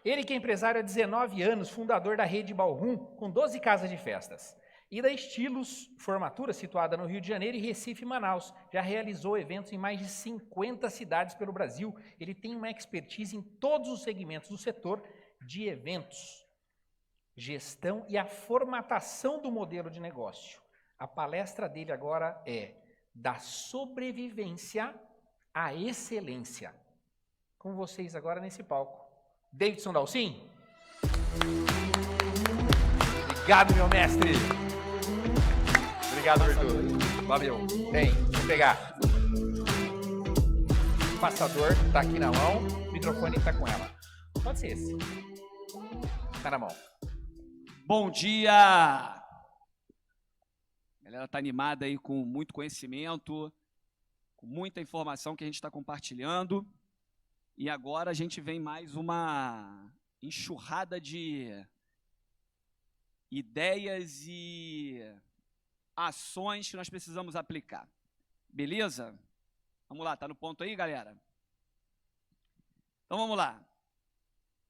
Ele que é empresário há 19 anos, fundador da rede Balrum, com 12 casas de festas. E da Estilos Formatura, situada no Rio de Janeiro e Recife e Manaus. Já realizou eventos em mais de 50 cidades pelo Brasil. Ele tem uma expertise em todos os segmentos do setor de eventos, gestão e a formatação do modelo de negócio. A palestra dele agora é da sobrevivência à excelência. Com vocês agora nesse palco, Davidson Dalcin. Obrigado, meu mestre. Obrigado, Arthur. Valeu. Tem, vou pegar. O passador tá aqui na mão, o microfone tá com ela. Pode ser esse. Tá na mão. Bom dia! A galera tá animada aí com muito conhecimento, com muita informação que a gente está compartilhando. E agora a gente vem mais uma enxurrada de ideias e ações que nós precisamos aplicar. Beleza? Vamos lá, tá no ponto aí, galera? Então vamos lá.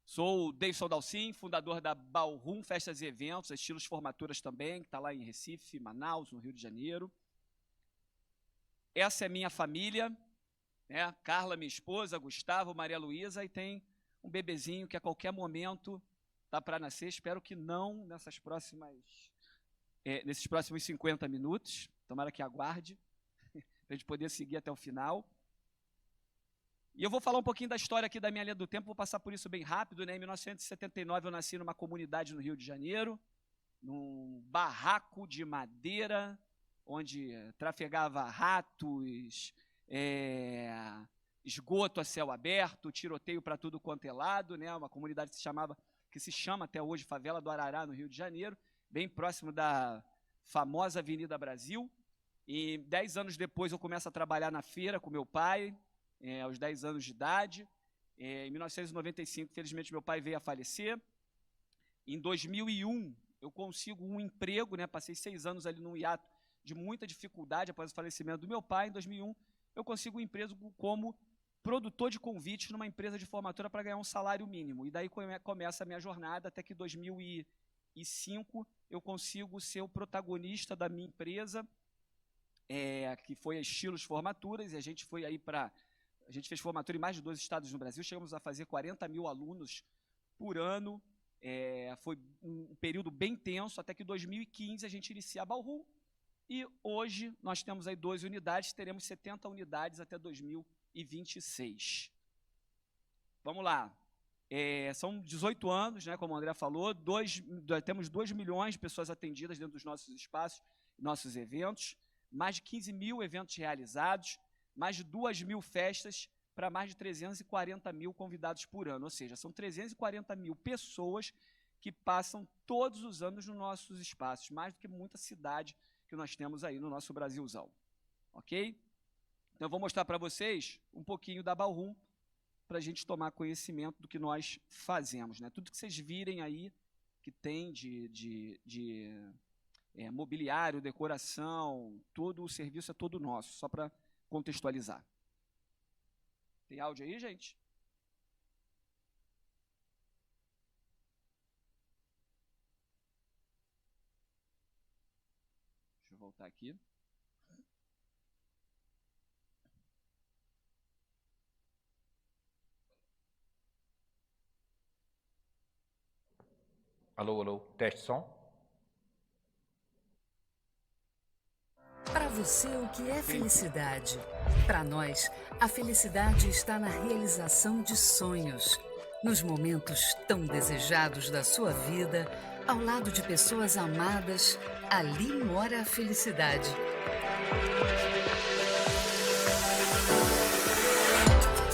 Sou o Davidson Dalcin, fundador da Balrum Festas e Eventos, Estilos Formaturas também, que está lá em Recife, Manaus, no Rio de Janeiro. Essa é minha família, né? Carla, minha esposa, Gustavo, Maria Luísa, e tem um bebezinho que a qualquer momento está para nascer. Espero que não nesses próximos 50 minutos. Tomara que aguarde, para a gente poder seguir até o final. E eu vou falar um pouquinho da história aqui da minha linha do tempo, vou passar por isso bem rápido, né? Em 1979 eu nasci numa comunidade no Rio de Janeiro, num barraco de madeira, onde trafegava ratos, esgoto a céu aberto, tiroteio para tudo quanto é lado, né? Uma comunidade que se chama até hoje Favela do Arará, no Rio de Janeiro, bem próximo da famosa Avenida Brasil. E 10 anos depois eu começo a trabalhar na feira com meu pai, aos 10 anos de idade. Em 1995, infelizmente, meu pai veio a falecer. Em 2001, eu consigo um emprego, né? Passei 6 anos ali num hiato de muita dificuldade após o falecimento do meu pai. Em 2001, eu consigo um emprego como produtor de convites numa empresa de formatura para ganhar um salário mínimo. E daí começa a minha jornada, até que em 2005 eu consigo ser o protagonista da minha empresa, que foi a Estilos Formaturas, e a gente foi aí para... A gente fez formatura em mais de 2 estados no Brasil, chegamos a fazer 40 mil alunos por ano. Foi um período bem tenso, até que em 2015 a gente inicia a Balrum. E hoje nós temos aí 12 unidades, teremos 70 unidades até 2026. Vamos lá. São 18 anos, né, como o André falou, temos 2 milhões de pessoas atendidas dentro dos nossos espaços, nossos eventos, mais de 15 mil eventos realizados, mais de 2 mil festas para mais de 340 mil convidados por ano. Ou seja, são 340 mil pessoas que passam todos os anos nos nossos espaços, mais do que muita cidade que nós temos aí no nosso Brasilzão. Ok? Então, eu vou mostrar para vocês um pouquinho da Balrum para a gente tomar conhecimento do que nós fazemos, né? Tudo que vocês virem aí que tem de mobiliário, decoração, todo o serviço é todo nosso, só para contextualizar. Tem áudio aí, gente? Deixa eu voltar aqui. Alô, alô, teste som. Para você, o que é felicidade? Para nós, a felicidade está na realização de sonhos, nos momentos tão desejados da sua vida, ao lado de pessoas amadas, ali mora a felicidade.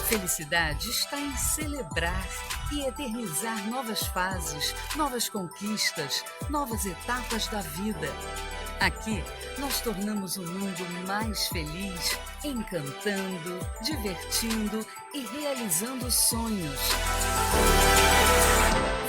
Felicidade está em celebrar e eternizar novas fases, novas conquistas, novas etapas da vida. Aqui, nós tornamos o mundo mais feliz, encantando, divertindo e realizando sonhos.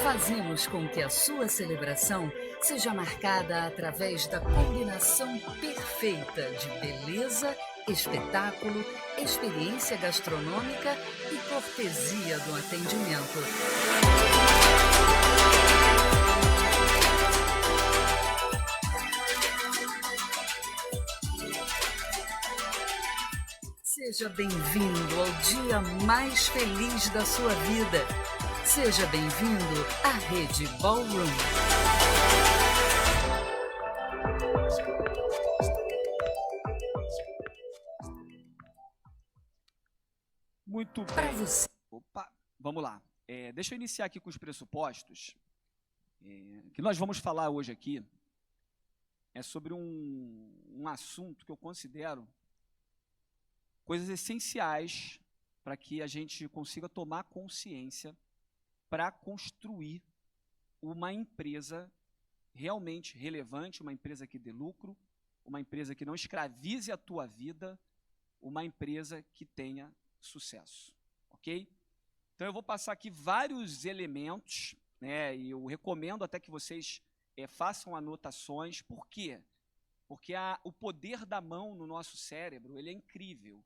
Fazemos com que a sua celebração seja marcada através da combinação perfeita de beleza, espetáculo, experiência gastronômica e cortesia do atendimento. Seja bem-vindo ao dia mais feliz da sua vida. Seja bem-vindo à Rede Ballroom. Muito Para bem. você. Opa, vamos lá. Deixa eu iniciar aqui com os pressupostos. Que nós vamos falar hoje aqui é sobre um assunto que eu considero coisas essenciais para que a gente consiga tomar consciência para construir uma empresa realmente relevante, uma empresa que dê lucro, uma empresa que não escravize a tua vida, uma empresa que tenha sucesso, ok? Então eu vou passar aqui vários elementos, né, e eu recomendo até que vocês façam anotações. Por quê? Porque o poder da mão no nosso cérebro, ele é incrível.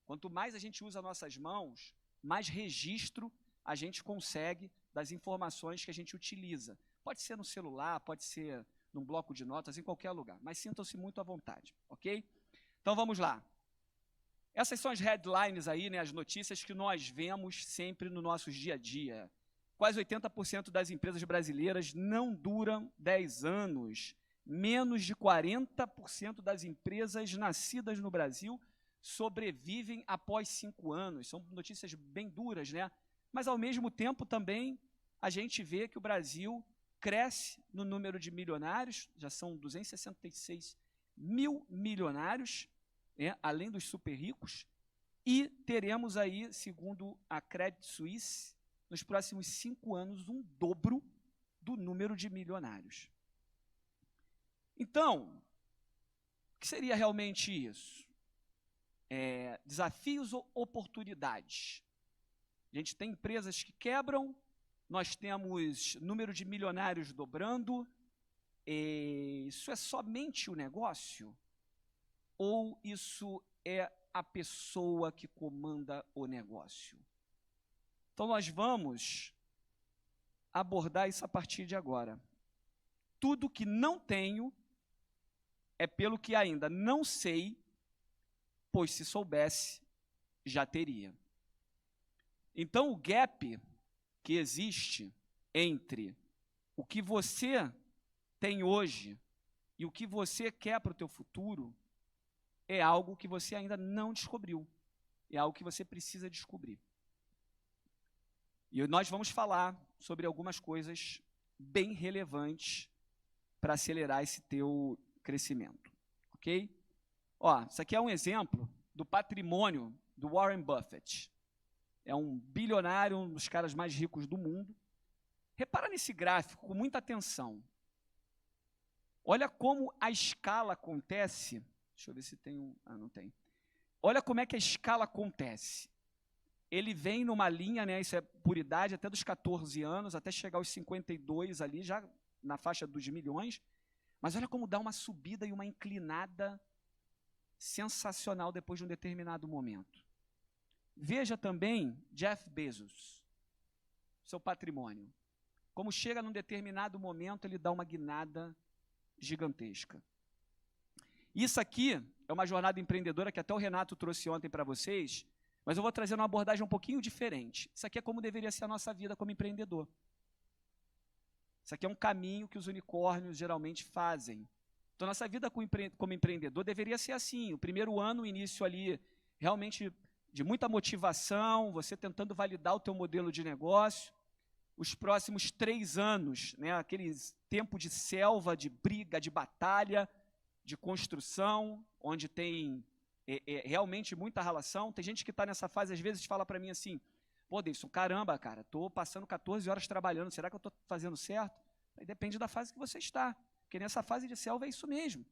Quanto mais a gente usa nossas mãos, mais registro a gente consegue das informações que a gente utiliza. Pode ser no celular, pode ser num bloco de notas, em qualquer lugar, mas sintam-se muito à vontade, ok? Então vamos lá. Essas são as headlines aí, né, as notícias que nós vemos sempre no nosso dia a dia. Quase 80% das empresas brasileiras não duram 10 anos. Menos de 40% das empresas nascidas no Brasil sobrevivem após 5 anos. São notícias bem duras, né? Mas, ao mesmo tempo, também a gente vê que o Brasil cresce no número de milionários, já são 266 mil milionários, além dos super ricos, e teremos aí, segundo a Credit Suisse, nos próximos 5 anos, um dobro do número de milionários. Então, o que seria realmente isso? Desafios ou oportunidades? A gente tem empresas que quebram, nós temos número de milionários dobrando. Isso é somente o negócio? Ou isso é a pessoa que comanda o negócio? Então, nós vamos abordar isso a partir de agora. Tudo que não tenho é pelo que ainda não sei, pois se soubesse, já teria. Então, o gap que existe entre o que você tem hoje e o que você quer para o teu futuro é algo que você ainda não descobriu. É algo que você precisa descobrir. E nós vamos falar sobre algumas coisas bem relevantes para acelerar esse teu crescimento, ok? Ó, isso aqui é um exemplo do patrimônio do Warren Buffett. É um bilionário, um dos caras mais ricos do mundo. Repara nesse gráfico com muita atenção. Olha como a escala acontece. Deixa eu ver se tem um... não tem. Olha como é que a escala acontece. Ele vem numa linha, né, isso é por idade, até dos 14 anos, até chegar aos 52 ali, já na faixa dos milhões. Mas olha como dá uma subida e uma inclinada sensacional depois de um determinado momento. Veja também Jeff Bezos, seu patrimônio. Como chega num determinado momento, ele dá uma guinada gigantesca. Isso aqui é uma jornada empreendedora que até o Renato trouxe ontem para vocês, mas eu vou trazer uma abordagem um pouquinho diferente. Isso aqui é como deveria ser a nossa vida como empreendedor. Isso aqui é um caminho que os unicórnios geralmente fazem. Então, nossa vida como empreendedor deveria ser assim. O primeiro ano, o início ali, realmente de muita motivação, você tentando validar o teu modelo de negócio. Os próximos 3 anos, né, aquele tempo de selva, de briga, de batalha, de construção, onde tem realmente muita relação. Tem gente que está nessa fase, às vezes, fala para mim assim, pô, Davidson, caramba, cara, estou passando 14 horas trabalhando, será que eu estou fazendo certo? Aí depende da fase que você está, porque nessa fase de selva é isso mesmo.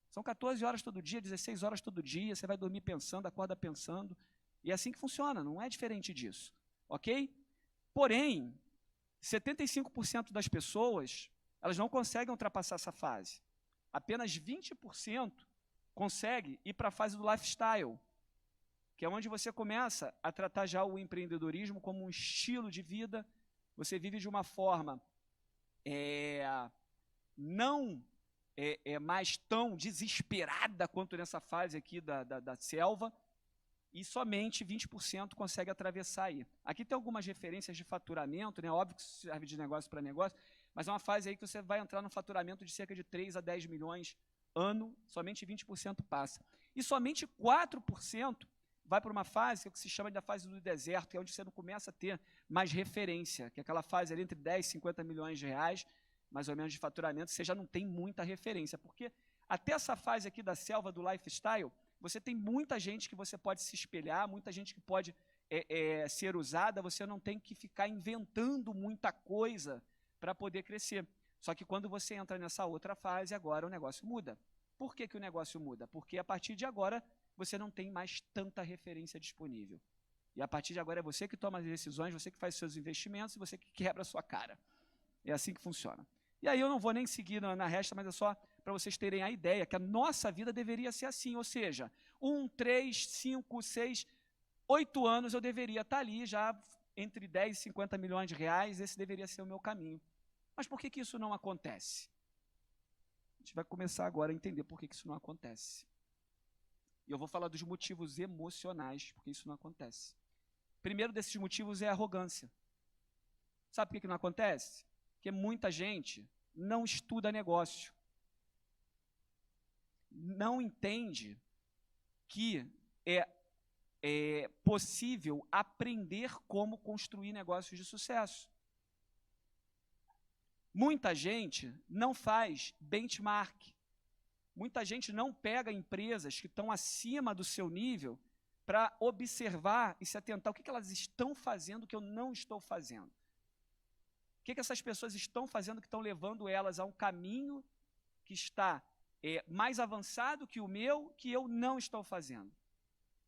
São 14 horas todo dia, 16 horas todo dia, você vai dormir pensando, acorda pensando, e é assim que funciona, não é diferente disso, ok? Porém, 75% das pessoas, elas não conseguem ultrapassar essa fase. Apenas 20% consegue ir para a fase do lifestyle, que é onde você começa a tratar já o empreendedorismo como um estilo de vida. Você vive de uma forma não mais tão desesperada quanto nessa fase aqui da selva, e somente 20% consegue atravessar aí. Aqui tem algumas referências de faturamento, né? Óbvio que isso serve de negócio para negócio, mas é uma fase aí que você vai entrar no faturamento de cerca de 3 a 10 milhões ano, somente 20% passa. E somente 4% vai para uma fase que se chama da fase do deserto, que é onde você não começa a ter mais referência, que é aquela fase ali entre 10 e 50 milhões de reais, mais ou menos de faturamento, você já não tem muita referência, porque até essa fase aqui da selva do lifestyle, você tem muita gente que você pode se espelhar, muita gente que pode ser usada, você não tem que ficar inventando muita coisa para poder crescer. Só que quando você entra nessa outra fase, agora o negócio muda. Por que que o negócio muda? Porque a partir de agora, você não tem mais tanta referência disponível. E a partir de agora é você que toma as decisões, você que faz seus investimentos e você que quebra a sua cara. É assim que funciona. E aí eu não vou nem seguir na resta, mas é só para vocês terem a ideia que a nossa vida deveria ser assim, ou seja, 1, 3, 5, 6, 8 anos eu deveria estar ali já entre 10 e 50 milhões de reais, esse deveria ser o meu caminho. Mas por que que isso não acontece? A gente vai começar agora a entender por que que isso não acontece. E eu vou falar dos motivos emocionais, porque isso não acontece. Primeiro desses motivos é a arrogância. Sabe por que que não acontece? Porque muita gente não estuda negócio. Não entende que é possível aprender como construir negócios de sucesso. Muita gente não faz benchmark. Muita gente não pega empresas que estão acima do seu nível para observar e se atentar o que elas estão fazendo que eu não estou fazendo. O que essas pessoas estão fazendo que estão levando elas a um caminho que está mais avançado que o meu, que eu não estou fazendo.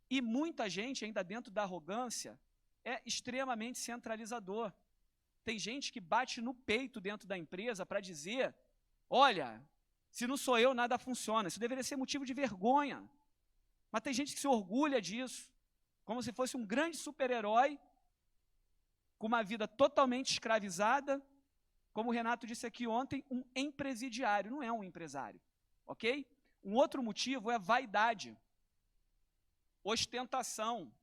E muita gente, ainda dentro da arrogância, é extremamente centralizador. Tem gente que bate no peito dentro da empresa para dizer, olha, se não sou eu, nada funciona. Isso deveria ser motivo de vergonha. Mas tem gente que se orgulha disso, como se fosse um grande super-herói, com uma vida totalmente escravizada, como o Renato disse aqui ontem, um empresidiário, não é um empresário, ok? Um outro motivo é a vaidade, ostentação.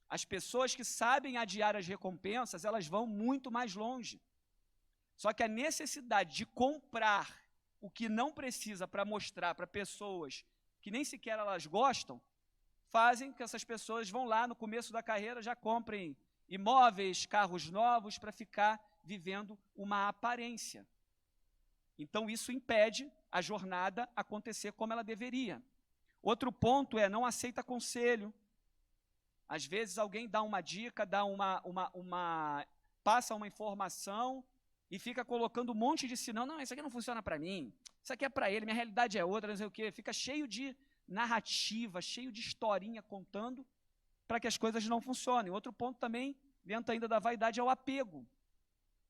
As pessoas que sabem adiar as recompensas, elas vão muito mais longe. Só que a necessidade de comprar o que não precisa para mostrar para pessoas que nem sequer elas gostam, fazem que essas pessoas vão lá no começo da carreira, já comprem imóveis, carros novos, para ficar vivendo uma aparência. Então isso impede a jornada acontecer como ela deveria. Outro ponto é não aceita conselho. Às vezes alguém dá uma dica, dá passa uma informação e fica colocando um monte de sinal. Não, isso aqui não funciona para mim, isso aqui é para ele, minha realidade é outra, não sei o quê. Fica cheio de narrativa, cheio de historinha contando para que as coisas não funcionem. Outro ponto também, dentro ainda da vaidade, é o apego.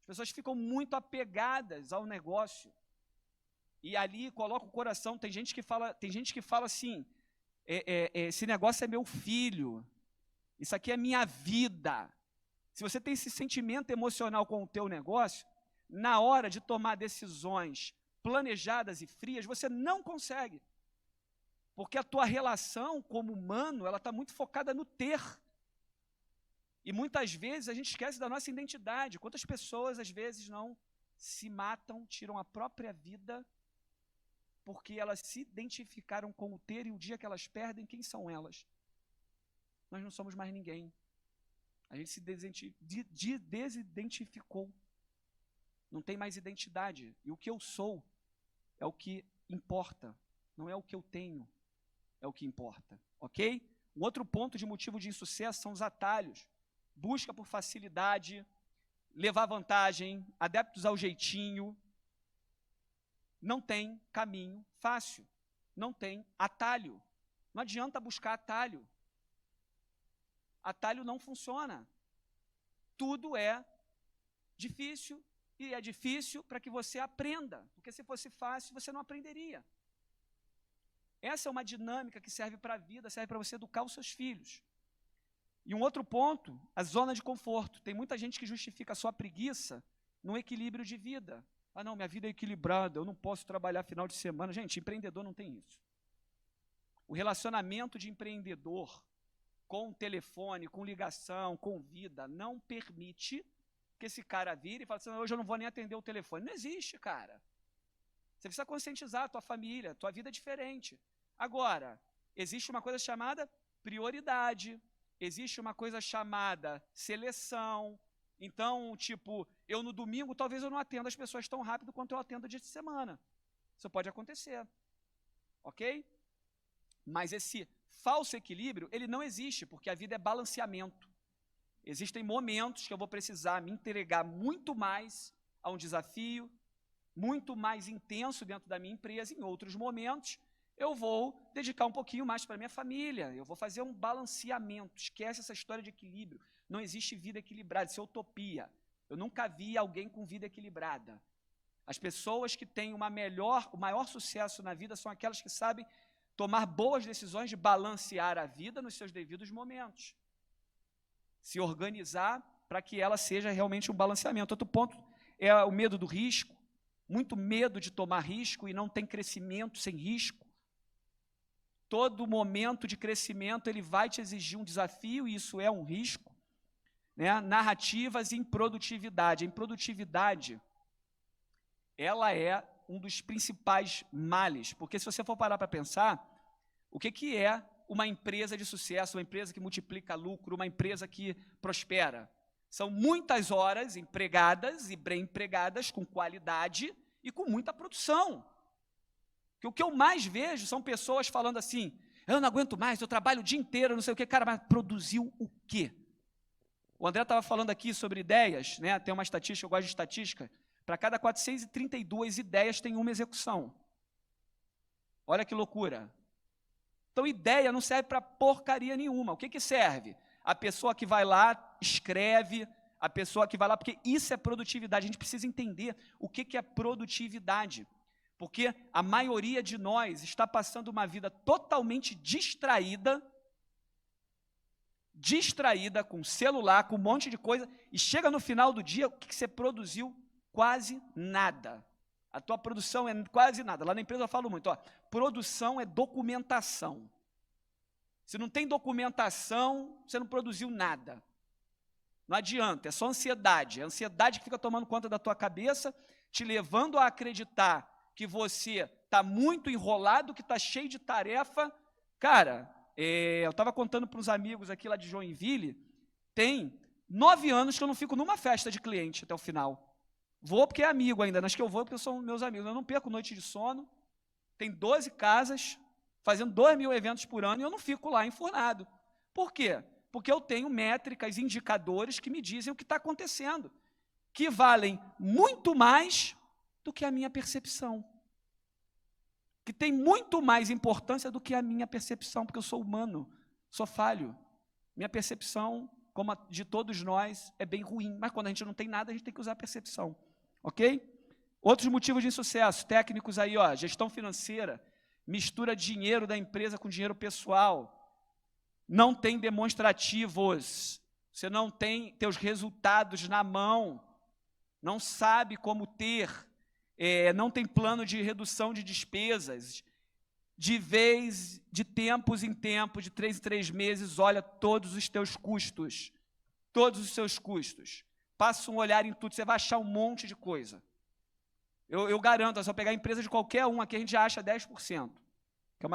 As pessoas ficam muito apegadas ao negócio. E ali coloca o coração. Tem gente que fala assim, esse negócio é meu filho, isso aqui é minha vida. Se você tem esse sentimento emocional com o teu negócio, na hora de tomar decisões planejadas e frias, você não consegue. Porque a tua relação como humano, ela está muito focada no ter. E muitas vezes a gente esquece da nossa identidade. Quantas pessoas às vezes não se matam, tiram a própria vida, porque elas se identificaram com o ter, e o dia que elas perdem, quem são elas? Nós não somos mais ninguém. A gente se desidentificou. Não tem mais identidade. E o que eu sou é o que importa. Não é o que eu tenho, é o que importa. Ok? Um outro ponto de motivo de insucesso são os atalhos. Busca por facilidade, levar vantagem, adeptos ao jeitinho. Não tem caminho fácil. Não tem atalho. Não adianta buscar atalho. Atalho não funciona. Tudo é difícil, e é difícil para que você aprenda, porque se fosse fácil, você não aprenderia. Essa é uma dinâmica que serve para a vida, serve para você educar os seus filhos. E um outro ponto, a zona de conforto. Tem muita gente que justifica a sua preguiça no equilíbrio de vida. Ah, não, minha vida é equilibrada, eu não posso trabalhar final de semana. Gente, empreendedor não tem isso. O relacionamento de empreendedor com telefone, com ligação, com vida, não permite que esse cara vire e fale assim, hoje eu não vou nem atender o telefone. Não existe, cara. Você precisa conscientizar a tua família, a tua vida é diferente. Agora, existe uma coisa chamada prioridade, existe uma coisa chamada seleção. Então, tipo, eu no domingo, talvez eu não atenda as pessoas tão rápido quanto eu atendo dia de semana. Isso pode acontecer. Ok? Mas esse falso equilíbrio, ele não existe, porque a vida é balanceamento. Existem momentos que eu vou precisar me entregar muito mais a um desafio, muito mais intenso dentro da minha empresa. Em outros momentos, eu vou dedicar um pouquinho mais para a minha família, eu vou fazer um balanceamento. Esquece essa história de equilíbrio. Não existe vida equilibrada, isso é utopia. Eu nunca vi alguém com vida equilibrada. As pessoas que têm o maior sucesso na vida são aquelas que sabem tomar boas decisões de balancear a vida nos seus devidos momentos. Se organizar para que ela seja realmente um balanceamento. Outro ponto é o medo do risco. Muito medo de tomar risco e não tem crescimento sem risco. Todo momento de crescimento ele vai te exigir um desafio e isso é um risco. Né? Narrativas e improdutividade. A improdutividade, ela é um dos principais males, porque se você for parar para pensar, o que é uma empresa de sucesso, uma empresa que multiplica lucro, uma empresa que prospera? São muitas horas empregadas e bem empregadas, com qualidade e com muita produção. Que o que eu mais vejo são pessoas falando assim, eu não aguento mais, eu trabalho o dia inteiro, não sei o quê. Cara, mas produziu o quê? O André estava falando aqui sobre ideias, né? Tem uma estatística, eu gosto de estatística, para cada 432 ideias tem uma execução. Olha que loucura. Então, ideia não serve para porcaria nenhuma. O que serve? A pessoa que vai lá, escreve, a pessoa que vai lá, porque isso é produtividade. A gente precisa entender o que é produtividade. Porque a maioria de nós está passando uma vida totalmente distraída com celular, com um monte de coisa, e chega no final do dia, o que você produziu? Quase nada. A tua produção é quase nada. Lá na empresa eu falo muito, ó, produção é documentação. Se não tem documentação, você não produziu nada. Não adianta, é só ansiedade. É a ansiedade que fica tomando conta da tua cabeça, te levando a acreditar que você está muito enrolado, que está cheio de tarefa. Cara, eu estava contando para os amigos aqui lá de Joinville, tem 9 anos que eu não fico numa festa de cliente até o final. Vou porque é amigo ainda, nas que eu vou porque são meus amigos. Eu não perco noite de sono, tem 12 casas, fazendo 2.000 eventos por ano, e eu não fico lá enfurnado. Por quê? Porque eu tenho métricas, indicadores que me dizem o que está acontecendo, que valem muito mais do que a minha percepção. Que tem muito mais importância do que a minha percepção, porque eu sou humano, sou falho. Minha percepção, como a de todos nós, é bem ruim, mas quando a gente não tem nada, a gente tem que usar a percepção. Ok? Outros motivos de insucesso, técnicos aí, ó, gestão financeira, mistura dinheiro da empresa com dinheiro pessoal, não tem demonstrativos, você não tem teus resultados na mão, não sabe como ter, não tem plano de redução de despesas, de tempos em tempos, de 3 em 3 meses, olha todos os teus custos, todos os seus custos. Passa um olhar em tudo, você vai achar um monte de coisa. Eu garanto, é só pegar a empresa de qualquer um, aqui a gente já acha 10%. Que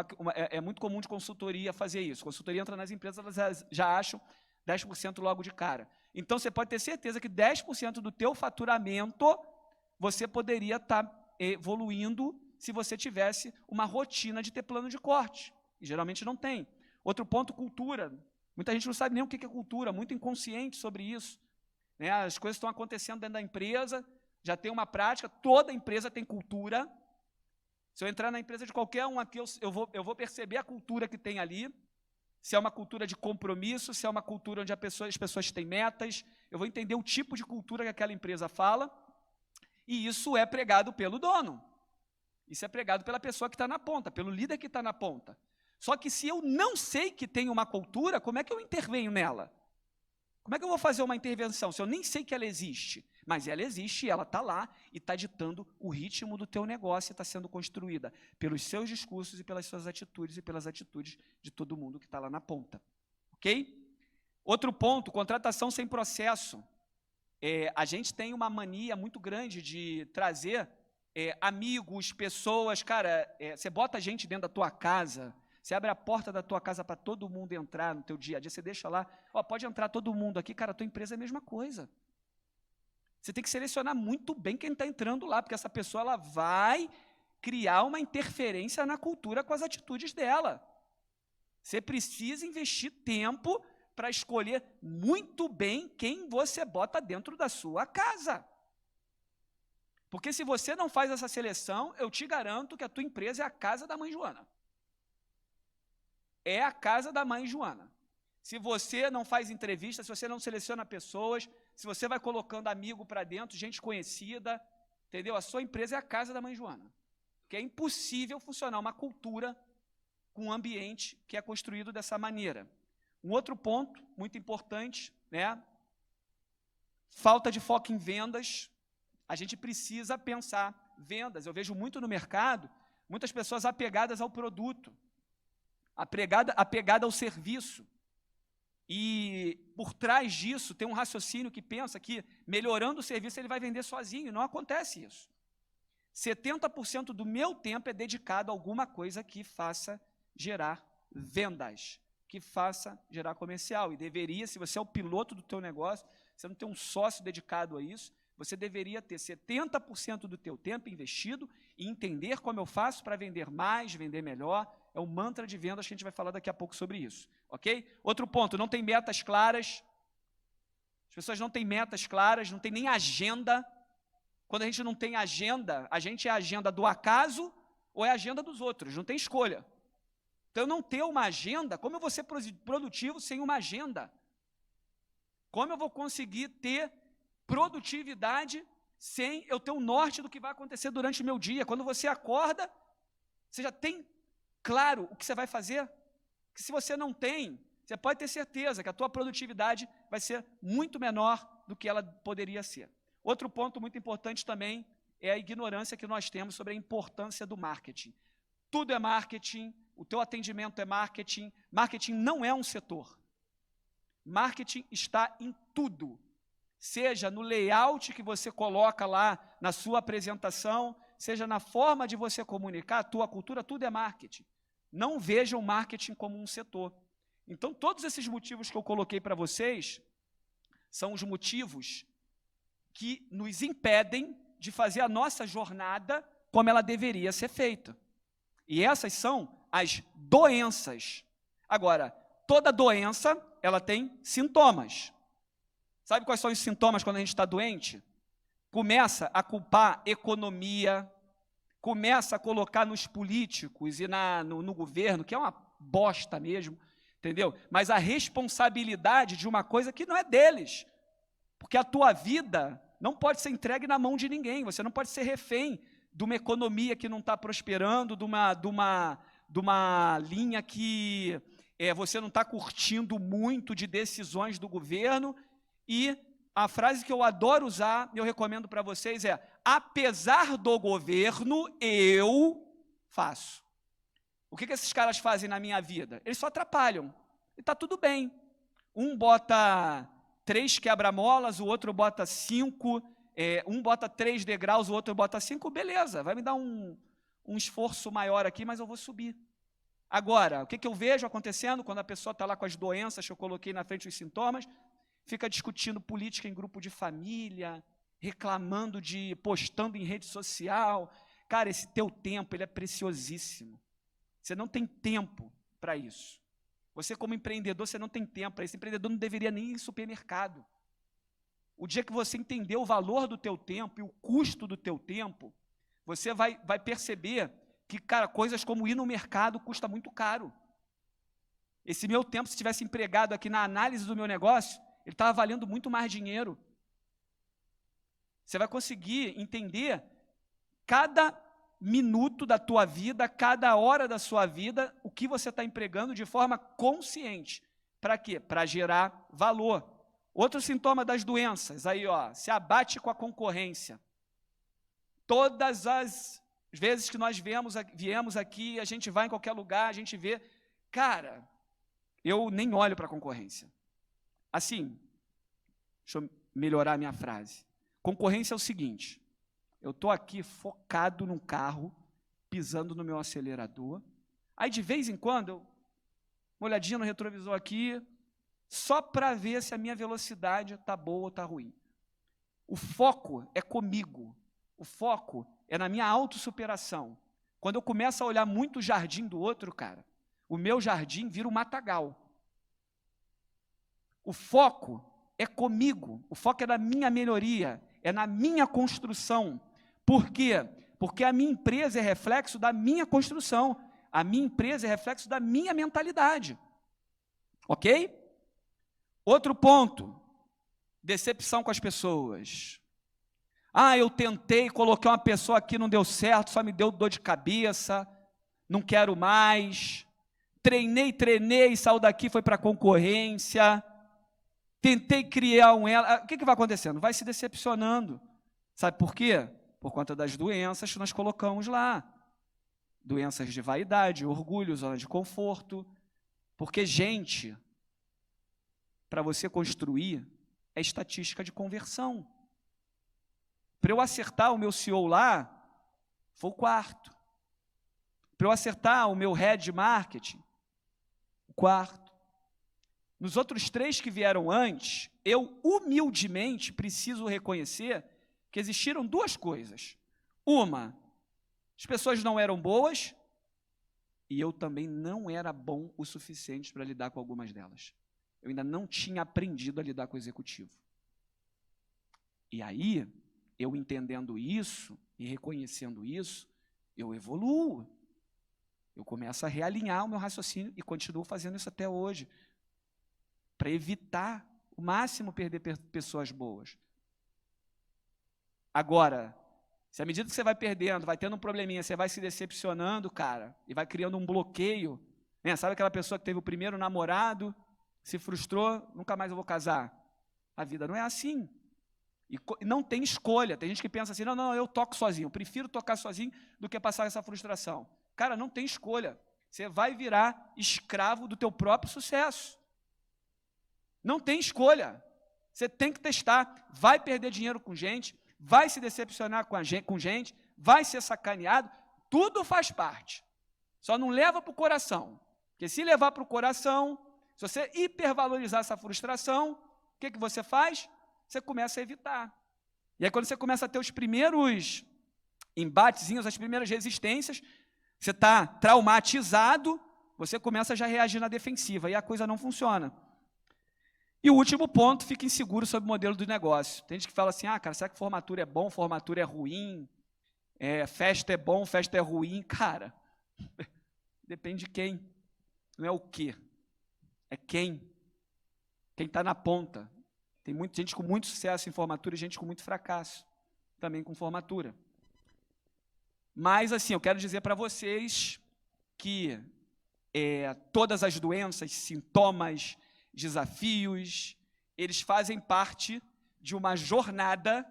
é muito comum de consultoria fazer isso. Consultoria entra nas empresas, elas já acham 10% logo de cara. Então, você pode ter certeza que 10% do teu faturamento, você poderia estar evoluindo se você tivesse uma rotina de ter plano de corte. E geralmente não tem. Outro ponto, cultura. Muita gente não sabe nem o que é cultura, muito inconsciente sobre isso. Né? As coisas estão acontecendo dentro da empresa, já tem uma prática, toda empresa tem cultura. Se eu entrar na empresa de qualquer um aqui, eu vou perceber a cultura que tem ali, se é uma cultura de compromisso, se é uma cultura onde as pessoas têm metas, eu vou entender o tipo de cultura que aquela empresa fala, e isso é pregado pelo dono. Isso é pregado pela pessoa que está na ponta, pelo líder que está na ponta. Só que se eu não sei que tem uma cultura, como é que eu intervenho nela? Como é que eu vou fazer uma intervenção se eu nem sei que ela existe? Mas ela existe, ela está lá e está ditando o ritmo do teu negócio, está sendo construída pelos seus discursos e pelas suas atitudes e pelas atitudes de todo mundo que está lá na ponta. Ok? Outro ponto, contratação sem processo. A gente tem uma mania muito grande de trazer amigos, pessoas. Cara, você bota gente dentro da tua casa, você abre a porta da tua casa para todo mundo entrar no teu dia a dia, você deixa lá, pode entrar todo mundo aqui, cara, a tua empresa é a mesma coisa. Você tem que selecionar muito bem quem está entrando lá, porque essa pessoa ela vai criar uma interferência na cultura com as atitudes dela. Você precisa investir tempo para escolher muito bem quem você bota dentro da sua casa. Porque se você não faz essa seleção, eu te garanto que a tua empresa é a casa da mãe Joana. É a casa da mãe Joana. Se você não faz entrevista, se você não seleciona pessoas, se você vai colocando amigo para dentro, gente conhecida, entendeu? A sua empresa é a casa da mãe Joana. Porque é impossível funcionar uma cultura com um ambiente que é construído dessa maneira. Um outro ponto muito importante, né? Falta de foco em vendas. A gente precisa pensar vendas. Eu vejo muito no mercado, muitas pessoas apegadas ao produto, apegada ao serviço. E por trás disso tem um raciocínio que pensa que melhorando o serviço ele vai vender sozinho. Não acontece isso. 70% do meu tempo é dedicado a alguma coisa que faça gerar vendas, que faça gerar comercial. E deveria, se você é o piloto do teu negócio, você não tem um sócio dedicado a isso, você deveria ter 70% do teu tempo investido em entender como eu faço para vender mais, vender melhor. É o mantra de vendas que a gente vai falar daqui a pouco sobre isso, ok? Outro ponto, não tem metas claras. As pessoas não têm metas claras, não tem nem agenda. Quando a gente não tem agenda, a gente é a agenda do acaso ou é a agenda dos outros, não tem escolha. Então, não ter uma agenda, como eu vou ser produtivo sem uma agenda? Como eu vou conseguir ter produtividade sem eu ter o norte do que vai acontecer durante o meu dia? Quando você acorda, você já tem claro o que você vai fazer? Que se você não tem, você pode ter certeza que a tua produtividade vai ser muito menor do que ela poderia ser. Outro ponto muito importante também é a ignorância que nós temos sobre a importância do marketing. Tudo é marketing, o teu atendimento é marketing, marketing não é um setor. Marketing está em tudo, seja no layout que você coloca lá na sua apresentação, seja na forma de você comunicar, a tua cultura, tudo é marketing. Não vejam marketing como um setor. Então, todos esses motivos que eu coloquei para vocês são os motivos que nos impedem de fazer a nossa jornada como ela deveria ser feita. E essas são as doenças. Agora, toda doença, ela tem sintomas. Sabe quais são os sintomas quando a gente está doente? Começa a culpar economia, começa a colocar nos políticos e no governo, que é uma bosta mesmo, entendeu? Mas a responsabilidade de uma coisa que não é deles. Porque a tua vida não pode ser entregue na mão de ninguém, você não pode ser refém de uma economia que não está prosperando, de uma linha que você não está curtindo muito de decisões do governo. E a frase que eu adoro usar, eu recomendo para vocês é: apesar do governo, eu faço. O que esses caras fazem na minha vida? Eles só atrapalham. E está tudo bem. Um bota 3 quebra-molas, o outro bota 5, um bota 3 degraus, o outro bota 5, beleza, vai me dar um esforço maior aqui, mas eu vou subir. Agora, o que eu vejo acontecendo quando a pessoa está lá com as doenças que eu coloquei na frente, os sintomas, fica discutindo política em grupo de família, reclamando postando em rede social. Cara, esse teu tempo, ele é preciosíssimo. Você não tem tempo para isso. Você, como empreendedor, você não tem tempo para isso. Empreendedor não deveria nem ir em supermercado. O dia que você entender o valor do teu tempo e o custo do teu tempo, você vai perceber que, cara, coisas como ir no mercado custa muito caro. Esse meu tempo, se tivesse empregado aqui na análise do meu negócio, ele estava valendo muito mais dinheiro. Você vai conseguir entender cada minuto da tua vida, cada hora da sua vida, o que você está empregando de forma consciente. Para quê? Para gerar valor. Outro sintoma das doenças, aí se abate com a concorrência. Todas as vezes que nós viemos aqui, a gente vai em qualquer lugar, a gente vê, cara, eu nem olho para a concorrência. assim, deixa eu melhorar a minha frase. Concorrência é o seguinte, eu estou aqui focado num carro, pisando no meu acelerador, aí de vez em quando, uma olhadinha no retrovisor aqui, só para ver se a minha velocidade está boa ou está ruim. O foco é comigo, o foco é na minha autossuperação. Quando eu começo a olhar muito o jardim do outro, cara, o meu jardim vira um matagal. O foco é comigo, o foco é na minha melhoria, é na minha construção. Por quê? Porque a minha empresa é reflexo da minha construção, a minha empresa é reflexo da minha mentalidade. Ok? Outro ponto, decepção com as pessoas. Eu tentei, coloquei uma pessoa aqui, não deu certo, só me deu dor de cabeça, não quero mais. Treinei, saiu daqui, foi para a concorrência. Tentei criar ela. O que vai acontecendo? Vai se decepcionando. Sabe por quê? Por conta das doenças que nós colocamos lá. Doenças de vaidade, orgulho, zona de conforto. Porque, gente, para você construir, é estatística de conversão. Para eu acertar o meu CEO lá, foi o quarto. Para eu acertar o meu head de marketing, o quarto. Nos outros 3 que vieram antes, eu humildemente preciso reconhecer que existiram 2 coisas. Uma, as pessoas não eram boas e eu também não era bom o suficiente para lidar com algumas delas. Eu ainda não tinha aprendido a lidar com o executivo. E aí, eu entendendo isso e reconhecendo isso, eu evoluo. Eu começo a realinhar o meu raciocínio e continuo fazendo isso até hoje, para evitar o máximo perder pessoas boas. Agora, se à medida que você vai perdendo, vai tendo um probleminha, você vai se decepcionando, cara, e vai criando um bloqueio, né? Sabe aquela pessoa que teve o primeiro namorado, se frustrou, nunca mais eu vou casar? A vida não é assim. E não tem escolha. Tem gente que pensa assim, não, eu toco sozinho, eu prefiro tocar sozinho do que passar essa frustração. Cara, não tem escolha. Você vai virar escravo do teu próprio sucesso. Não tem escolha. Você tem que testar. Vai perder dinheiro com gente, vai se decepcionar com gente, vai ser sacaneado, tudo faz parte. Só não leva para o coração. Porque se levar para o coração, se você hipervalorizar essa frustração, o que você faz? Você começa a evitar. E aí, quando você começa a ter os primeiros embatezinhos, as primeiras resistências, você está traumatizado, você começa a já reagir na defensiva, e a coisa não funciona. E o último ponto, fica inseguro sobre o modelo do negócio. Tem gente que fala assim, cara, será que formatura é bom, formatura é ruim? Festa é bom, festa é ruim? Cara, depende de quem. Não é o quê, é quem. Quem está na ponta. Tem muita gente com muito sucesso em formatura e gente com muito fracasso também com formatura. Mas, assim, eu quero dizer para vocês que todas as doenças, sintomas, desafios, eles fazem parte de uma jornada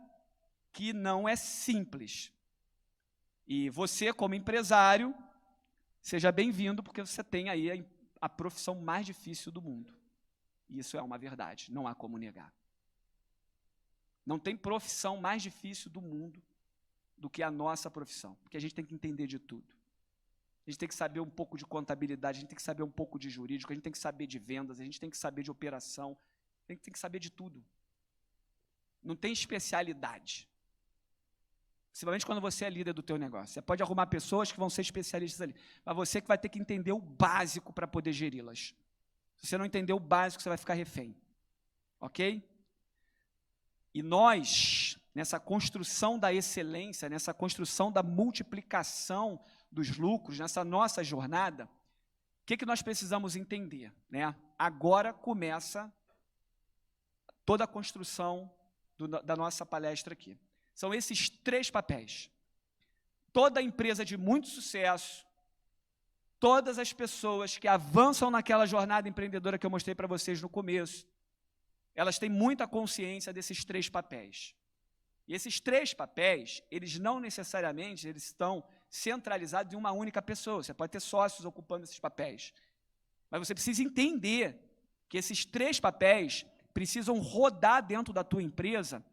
que não é simples. E você, como empresário, seja bem-vindo, porque você tem aí a profissão mais difícil do mundo. Isso é uma verdade, não há como negar. Não tem profissão mais difícil do mundo do que a nossa profissão, porque a gente tem que entender de tudo. A gente tem que saber um pouco de contabilidade, a gente tem que saber um pouco de jurídico, a gente tem que saber de vendas, a gente tem que saber de operação, a gente tem que saber de tudo. Não tem especialidade. Principalmente quando você é líder do teu negócio. Você pode arrumar pessoas que vão ser especialistas ali, mas você que vai ter que entender o básico para poder geri-las. Se você não entender o básico, você vai ficar refém. Ok? E nós, nessa construção da excelência, nessa construção da multiplicação dos lucros, nessa nossa jornada, o que nós precisamos entender? Né? Agora começa toda a construção da nossa palestra aqui. São esses 3 papéis. Toda empresa de muito sucesso, todas as pessoas que avançam naquela jornada empreendedora que eu mostrei para vocês no começo, elas têm muita consciência desses 3 papéis. E esses 3 papéis, eles não necessariamente estão centralizados em uma única pessoa. Você pode ter sócios ocupando esses papéis. Mas você precisa entender que esses 3 papéis precisam rodar dentro da tua empresa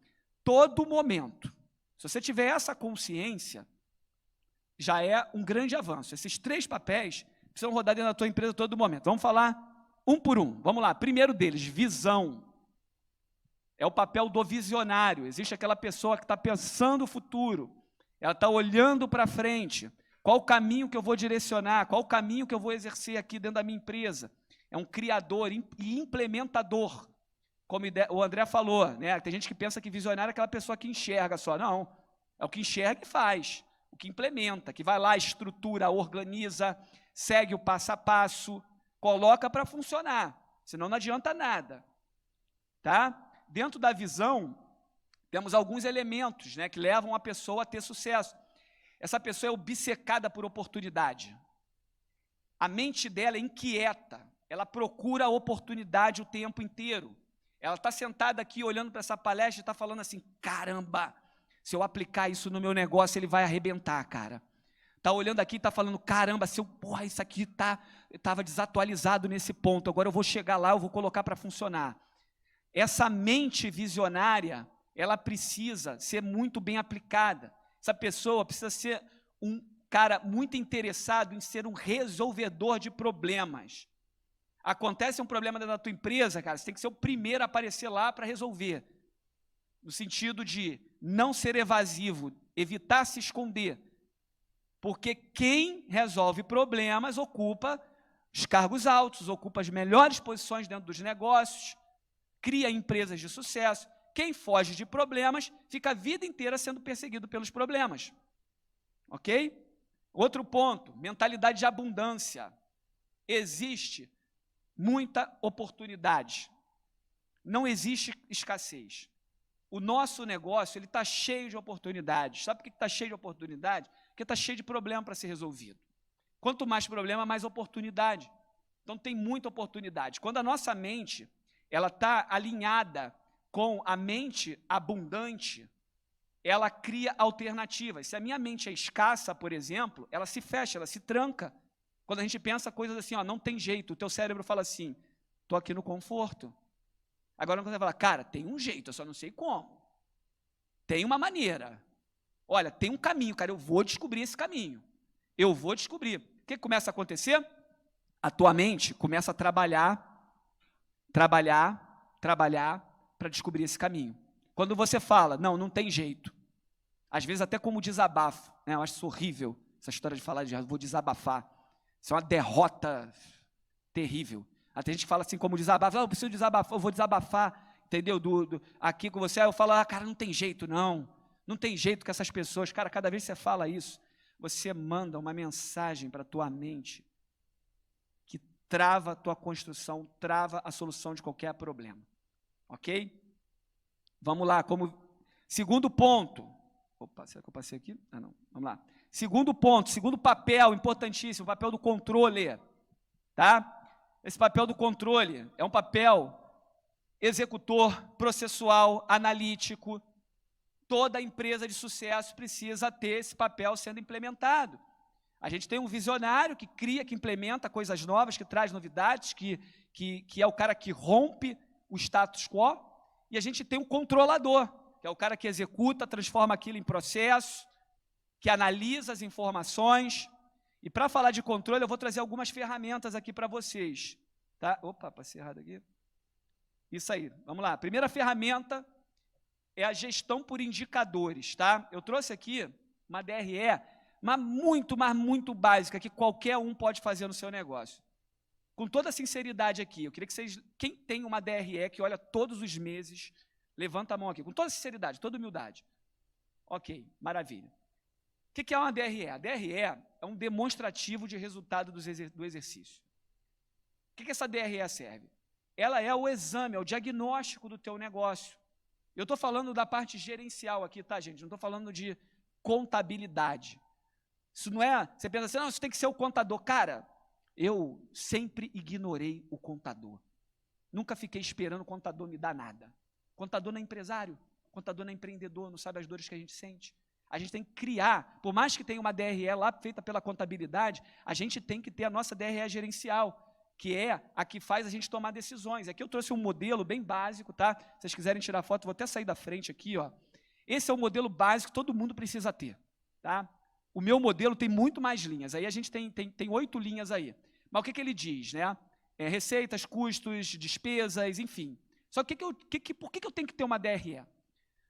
todo momento. Se você tiver essa consciência, já é um grande avanço. Esses 3 papéis precisam rodar dentro da tua empresa todo momento. Vamos falar um por um. Vamos lá. Primeiro deles, visão. É o papel do visionário. Existe aquela pessoa que está pensando o futuro. Ela está olhando para frente. Qual o caminho que eu vou direcionar? Qual o caminho que eu vou exercer aqui dentro da minha empresa? É um criador e implementador. Como o André falou, né? Tem gente que pensa que visionário é aquela pessoa que enxerga só. Não, é o que enxerga e faz, o que implementa, que vai lá, estrutura, organiza, segue o passo a passo, coloca para funcionar, senão não adianta nada. Tá? Dentro da visão, temos alguns elementos, né, que levam a pessoa a ter sucesso. Essa pessoa é obcecada por oportunidade. A mente dela é inquieta, ela procura a oportunidade o tempo inteiro. Ela está sentada aqui olhando para essa palestra e está falando assim, caramba, se eu aplicar isso no meu negócio, ele vai arrebentar, cara. Está olhando aqui e está falando, caramba, se eu, porra, isso aqui estava desatualizado nesse ponto, agora eu vou chegar lá, eu vou colocar para funcionar. Essa mente visionária, ela precisa ser muito bem aplicada. Essa pessoa precisa ser um cara muito interessado em ser um resolvedor de problemas. Acontece um problema dentro da tua empresa, cara, você tem que ser o primeiro a aparecer lá para resolver. No sentido de não ser evasivo, evitar se esconder. Porque quem resolve problemas ocupa os cargos altos, ocupa as melhores posições dentro dos negócios, cria empresas de sucesso. Quem foge de problemas fica a vida inteira sendo perseguido pelos problemas. Ok? Outro ponto, mentalidade de abundância. Existe muita oportunidade. Não existe escassez. O nosso negócio está cheio de oportunidades. Sabe por que está cheio de oportunidade? Porque está cheio de problema para ser resolvido. Quanto mais problema, mais oportunidade. Então tem muita oportunidade. Quando a nossa mente ela está alinhada com a mente abundante, ela cria alternativas. Se a minha mente é escassa, por exemplo, ela se fecha, ela se tranca. Quando a gente pensa coisas assim, ó, não tem jeito, o teu cérebro fala assim, estou aqui no conforto. Agora quando você fala, cara, tem um jeito, eu só não sei como. Tem uma maneira. Olha, tem um caminho, cara, eu vou descobrir esse caminho. Eu vou descobrir. O que começa a acontecer? A tua mente começa a trabalhar para descobrir esse caminho. Quando você fala, não tem jeito. Às vezes até como desabafo, né? Eu acho isso horrível, essa história de falar de vou desabafar. Isso é uma derrota terrível. Até gente que fala assim como desabafo, eu preciso desabafar, eu vou desabafar, entendeu? Aqui com você, aí eu falo, cara, não tem jeito não tem jeito com essas pessoas. Cara, cada vez que você fala isso, você manda uma mensagem para a tua mente que trava a tua construção, trava a solução de qualquer problema. Ok? Vamos lá, como segundo ponto. Opa, será que eu passei aqui? Ah, não. Vamos lá. Segundo ponto, segundo papel importantíssimo, o papel do controle. Tá? Esse papel do controle é um papel executor, processual, analítico. Toda empresa de sucesso precisa ter esse papel sendo implementado. A gente tem um visionário que cria, que implementa coisas novas, que traz novidades, que é o cara que rompe o status quo, e a gente tem um controlador, que é o cara que executa, transforma aquilo em processo, que analisa as informações. E para falar de controle, eu vou trazer algumas ferramentas aqui para vocês. Tá? Opa, passei errado aqui. Isso aí, vamos lá. A primeira ferramenta é a gestão por indicadores, tá? Eu trouxe aqui uma DRE, mas muito básica, que qualquer um pode fazer no seu negócio. Com toda a sinceridade aqui, eu queria que vocês, quem tem uma DRE que olha todos os meses, levanta a mão aqui, com toda sinceridade, toda humildade. Ok, maravilha. O que é uma DRE? A DRE é um demonstrativo de resultado do exercício. O que essa DRE serve? Ela é o exame, é o diagnóstico do teu negócio. Eu estou falando da parte gerencial aqui, tá, gente? Não estou falando de contabilidade. Isso não é, você pensa assim, não, isso tem que ser o contador. Cara, eu sempre ignorei o contador. Nunca fiquei esperando o contador me dar nada. Contador não é empresário, contador não é empreendedor, não sabe as dores que a gente sente. A gente tem que criar, por mais que tenha uma DRE lá feita pela contabilidade, a gente tem que ter a nossa DRE gerencial, que é a que faz a gente tomar decisões. Aqui eu trouxe um modelo bem básico, tá? Se vocês quiserem tirar foto, vou até sair da frente aqui, ó. Esse é o modelo básico que todo mundo precisa ter, tá? O meu modelo tem muito mais linhas, aí a gente tem 8 linhas aí. Mas o que ele diz, né? Receitas, custos, despesas, enfim. Só que por que eu tenho que ter uma DRE?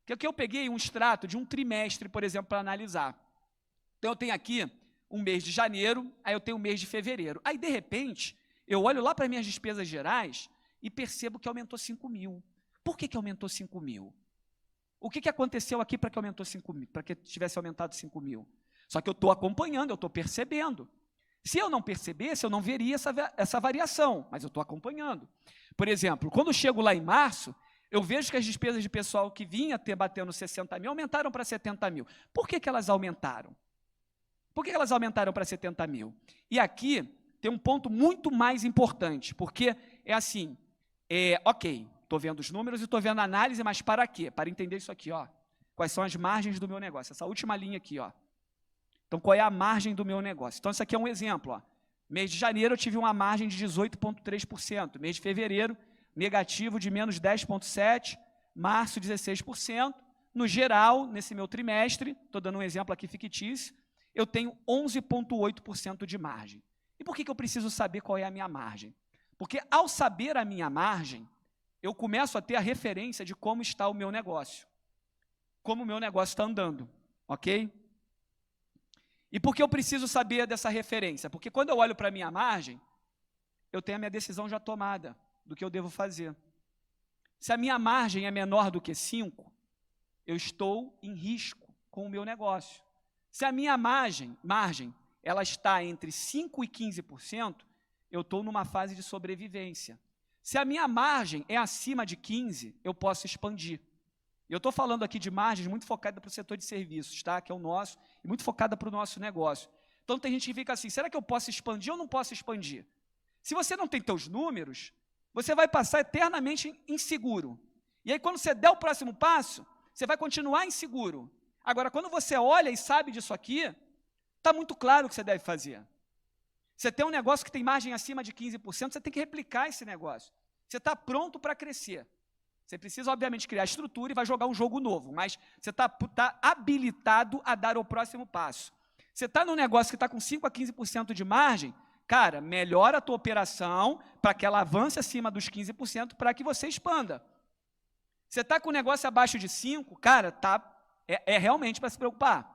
Porque aqui eu peguei um extrato de um trimestre, por exemplo, para analisar. Então eu tenho aqui um mês de janeiro, aí eu tenho um mês de fevereiro. Aí, de repente, eu olho lá para minhas despesas gerais e percebo que aumentou 5 mil. Por que aumentou 5 mil? O que aconteceu aqui para que aumentou 5 mil? Para que tivesse aumentado 5 mil? Só que eu estou acompanhando, eu estou percebendo. Se eu não percebesse, eu não veria essa variação, mas eu estou acompanhando. Por exemplo, quando eu chego lá em março, eu vejo que as despesas de pessoal que vinha batendo 60 mil aumentaram para 70 mil. Por que elas aumentaram? Por que elas aumentaram para 70 mil? E aqui tem um ponto muito mais importante, porque é assim, ok, estou vendo os números e estou vendo a análise, mas para quê? Para entender isso aqui, ó. Quais são as margens do meu negócio? Essa última linha aqui, ó. Então, qual é a margem do meu negócio? Então, isso aqui é um exemplo, ó. Mês de janeiro eu tive uma margem de 18,3%. Mês de fevereiro, negativo de menos 10,7%. Março, 16%. No geral, nesse meu trimestre, estou dando um exemplo aqui fictício, eu tenho 11,8% de margem. E por que eu preciso saber qual é a minha margem? Porque ao saber a minha margem, eu começo a ter a referência de como está o meu negócio. Como o meu negócio está andando, ok? E por que eu preciso saber dessa referência? Porque quando eu olho para a minha margem, eu tenho a minha decisão já tomada do que eu devo fazer. Se a minha margem é menor do que 5, eu estou em risco com o meu negócio. Se a minha margem ela está entre 5% e 15%, eu estou numa fase de sobrevivência. Se a minha margem é acima de 15%, eu posso expandir. Eu estou falando aqui de margens muito focada para o setor de serviços, tá? Que é o nosso, e muito focada para o nosso negócio. Então tem gente que fica assim, será que eu posso expandir ou não posso expandir? Se você não tem teus números, você vai passar eternamente inseguro. E aí quando você der o próximo passo, você vai continuar inseguro. Agora, quando você olha e sabe disso aqui, está muito claro o que você deve fazer. Você tem um negócio que tem margem acima de 15%, você tem que replicar esse negócio. Você está pronto para crescer. Você precisa, obviamente, criar estrutura e vai jogar um jogo novo, mas você está habilitado a dar o próximo passo. Você está num negócio que está com 5% a 15% de margem, cara, melhora a tua operação para que ela avance acima dos 15% para que você expanda. Você está com um negócio abaixo de 5%, cara, é realmente para se preocupar.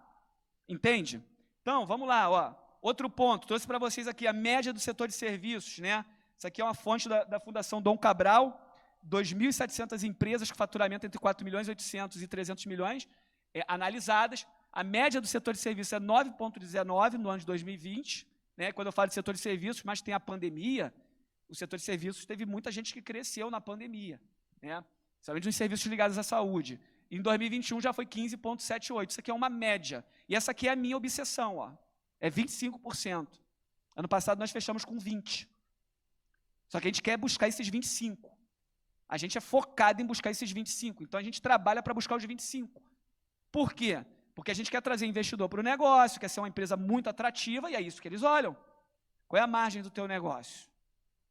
Entende? Então, vamos lá, ó. Outro ponto, trouxe para vocês aqui a média do setor de serviços, né? Isso aqui é uma fonte da Fundação Dom Cabral, 2.700 empresas com faturamento entre 4 milhões e 800 e 300 milhões analisadas. A média do setor de serviços é 9,19 no ano de 2020. Né? Quando eu falo de setor de serviços, mas tem a pandemia, o setor de serviços teve muita gente que cresceu na pandemia, né? Principalmente nos serviços ligados à saúde. Em 2021 já foi 15,78. Isso aqui é uma média. E essa aqui é a minha obsessão, ó. É 25%. Ano passado nós fechamos com 20%. Só que a gente quer buscar esses 25%. A gente é focado em buscar esses 25%. Então a gente trabalha para buscar os 25%. Por quê? Porque a gente quer trazer investidor para o negócio, quer ser uma empresa muito atrativa, e é isso que eles olham. Qual é a margem do teu negócio?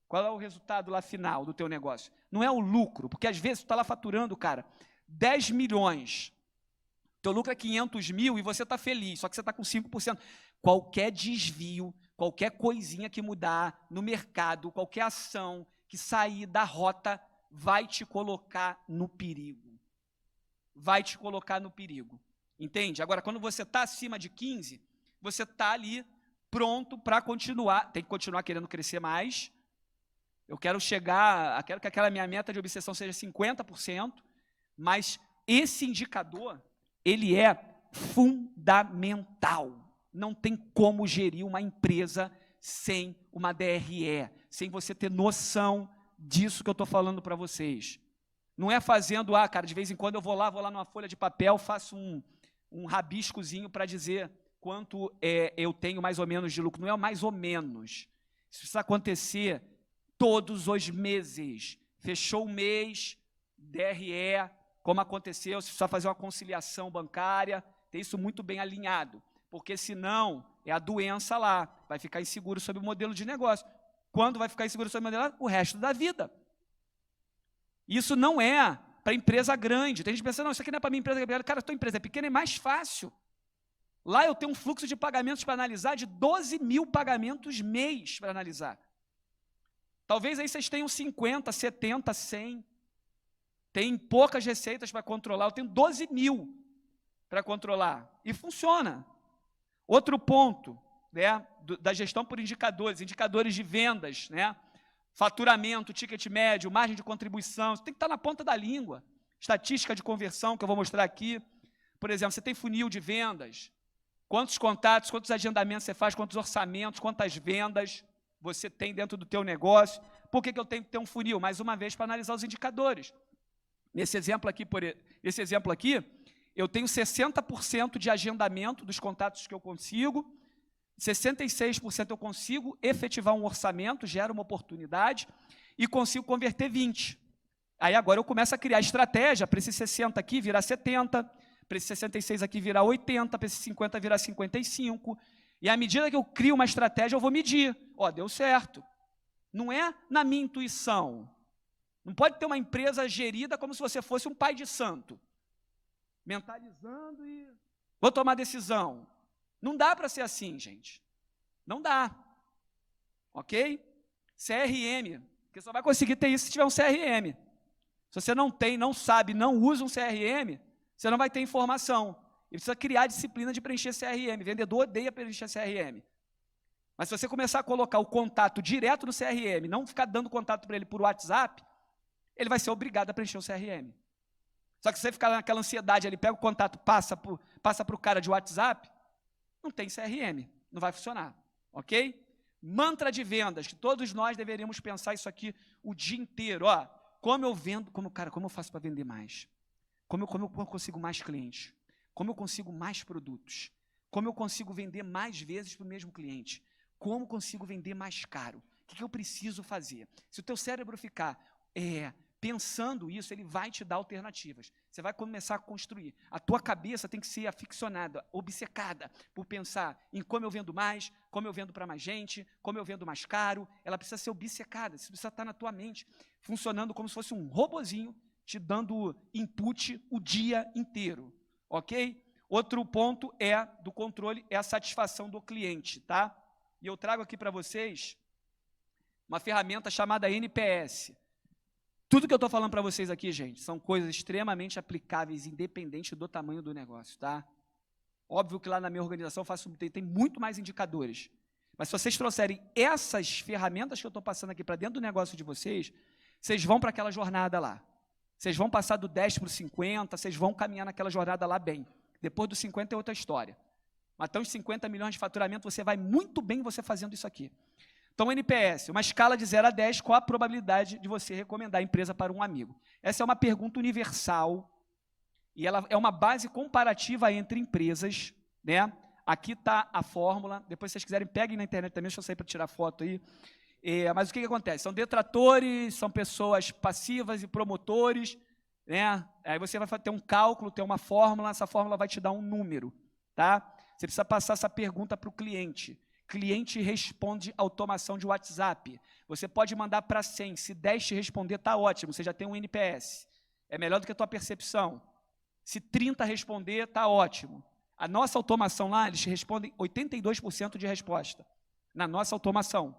Qual é o resultado lá final do teu negócio? Não é o lucro, porque às vezes tu está lá faturando, cara, 10 milhões. Teu lucro é 500 mil e você está feliz, só que você está com 5%. Qualquer desvio, qualquer coisinha que mudar no mercado, qualquer ação que sair da rota, vai te colocar no perigo. Vai te colocar no perigo. Entende? Agora, quando você está acima de 15, você está ali pronto para continuar, tem que continuar querendo crescer mais. Eu quero que aquela minha meta de obsessão seja 50%, mas esse indicador, ele é fundamental. Não tem como gerir uma empresa sem uma DRE, sem você ter noção disso que eu estou falando para vocês. Não é fazendo, cara, de vez em quando eu vou lá numa folha de papel, faço um rabiscozinho para dizer quanto eu tenho mais ou menos de lucro. Não é mais ou menos. Isso precisa acontecer todos os meses. Fechou o mês, DRE, como aconteceu, você precisa fazer uma conciliação bancária, ter isso muito bem alinhado, porque senão é a doença lá, vai ficar inseguro sobre o modelo de negócio. Quando vai ficar inseguro sobre o modelo? O resto da vida. Isso não é para empresa grande. Tem gente pensando, não, isso aqui não é para minha empresa grande. Cara, a tua empresa é pequena, é mais fácil. Lá eu tenho um fluxo de pagamentos para analisar de 12 mil pagamentos mês para analisar. Talvez aí vocês tenham 50, 70, 100. Tem poucas receitas para controlar. Eu tenho 12 mil para controlar. E funciona. Outro ponto, né, da gestão por indicadores, indicadores de vendas, né, faturamento, ticket médio, margem de contribuição, isso tem que estar na ponta da língua. Estatística de conversão, que eu vou mostrar aqui. Por exemplo, você tem funil de vendas, quantos contatos, quantos agendamentos você faz, quantos orçamentos, quantas vendas você tem dentro do teu negócio. Por que eu tenho que ter um funil? Mais uma vez, para analisar os indicadores. Nesse exemplo aqui, eu tenho 60% de agendamento dos contatos que eu consigo, 66% eu consigo efetivar um orçamento, gera uma oportunidade, e consigo converter 20%. Aí agora eu começo a criar estratégia para esse 60 aqui virar 70, para esse 66 aqui virar 80, para esse 50 virar 55, e à medida que eu crio uma estratégia, eu vou medir. Ó, deu certo. Não é na minha intuição. Não pode ter uma empresa gerida como se você fosse um pai de santo, mentalizando e vou tomar decisão. Não dá para ser assim, gente. Não dá. Ok? CRM. Porque só vai conseguir ter isso se tiver um CRM. Se você não tem, não sabe, não usa um CRM, você não vai ter informação. E precisa criar a disciplina de preencher CRM. Vendedor odeia preencher CRM. Mas se você começar a colocar o contato direto no CRM, não ficar dando contato para ele por WhatsApp, ele vai ser obrigado a preencher o CRM. Só que se você ficar naquela ansiedade, ele pega o contato, passa para o cara de WhatsApp, não tem CRM, não vai funcionar, ok? Mantra de vendas, que todos nós deveríamos pensar isso aqui o dia inteiro. Ó, como eu vendo, como eu faço para vender mais? Como eu consigo mais clientes? Como eu consigo mais produtos? Como eu consigo vender mais vezes para o mesmo cliente? Como eu consigo vender mais caro? O que eu preciso fazer? Se o teu cérebro ficar pensando isso, ele vai te dar alternativas. Você vai começar a construir. A tua cabeça tem que ser aficionada, obcecada por pensar em como eu vendo mais, como eu vendo para mais gente, como eu vendo mais caro. Ela precisa ser obcecada, isso precisa estar na tua mente, funcionando como se fosse um robozinho, te dando input o dia inteiro, ok? Outro ponto do controle é a satisfação do cliente, tá? E eu trago aqui para vocês uma ferramenta chamada NPS. Tudo que eu estou falando para vocês aqui, gente, são coisas extremamente aplicáveis, independente do tamanho do negócio, tá? Óbvio que lá na minha organização tem muito mais indicadores. Mas se vocês trouxerem essas ferramentas que eu estou passando aqui para dentro do negócio de vocês, vocês vão para aquela jornada lá. Vocês vão passar do 10 para o 50, vocês vão caminhar naquela jornada lá bem. Depois do 50 é outra história. Mas até os 50 milhões de faturamento, você vai muito bem você fazendo isso aqui. Então, NPS, uma escala de 0 a 10, qual a probabilidade de você recomendar a empresa para um amigo? Essa é uma pergunta universal e ela é uma base comparativa entre empresas, né? Aqui está a fórmula, depois se vocês quiserem, peguem na internet também, deixa eu sair para tirar foto aí. Mas o que acontece? São detratores, são pessoas passivas e promotores, né? Aí você vai ter um cálculo, ter uma fórmula, essa fórmula vai te dar um número, tá? Você precisa passar essa pergunta para o cliente. Cliente responde automação de WhatsApp. Você pode mandar para 100. Se 10 te responder, está ótimo. Você já tem um NPS. É melhor do que a tua percepção. Se 30 responder, está ótimo. A nossa automação lá, eles respondem 82% de resposta. Na nossa automação.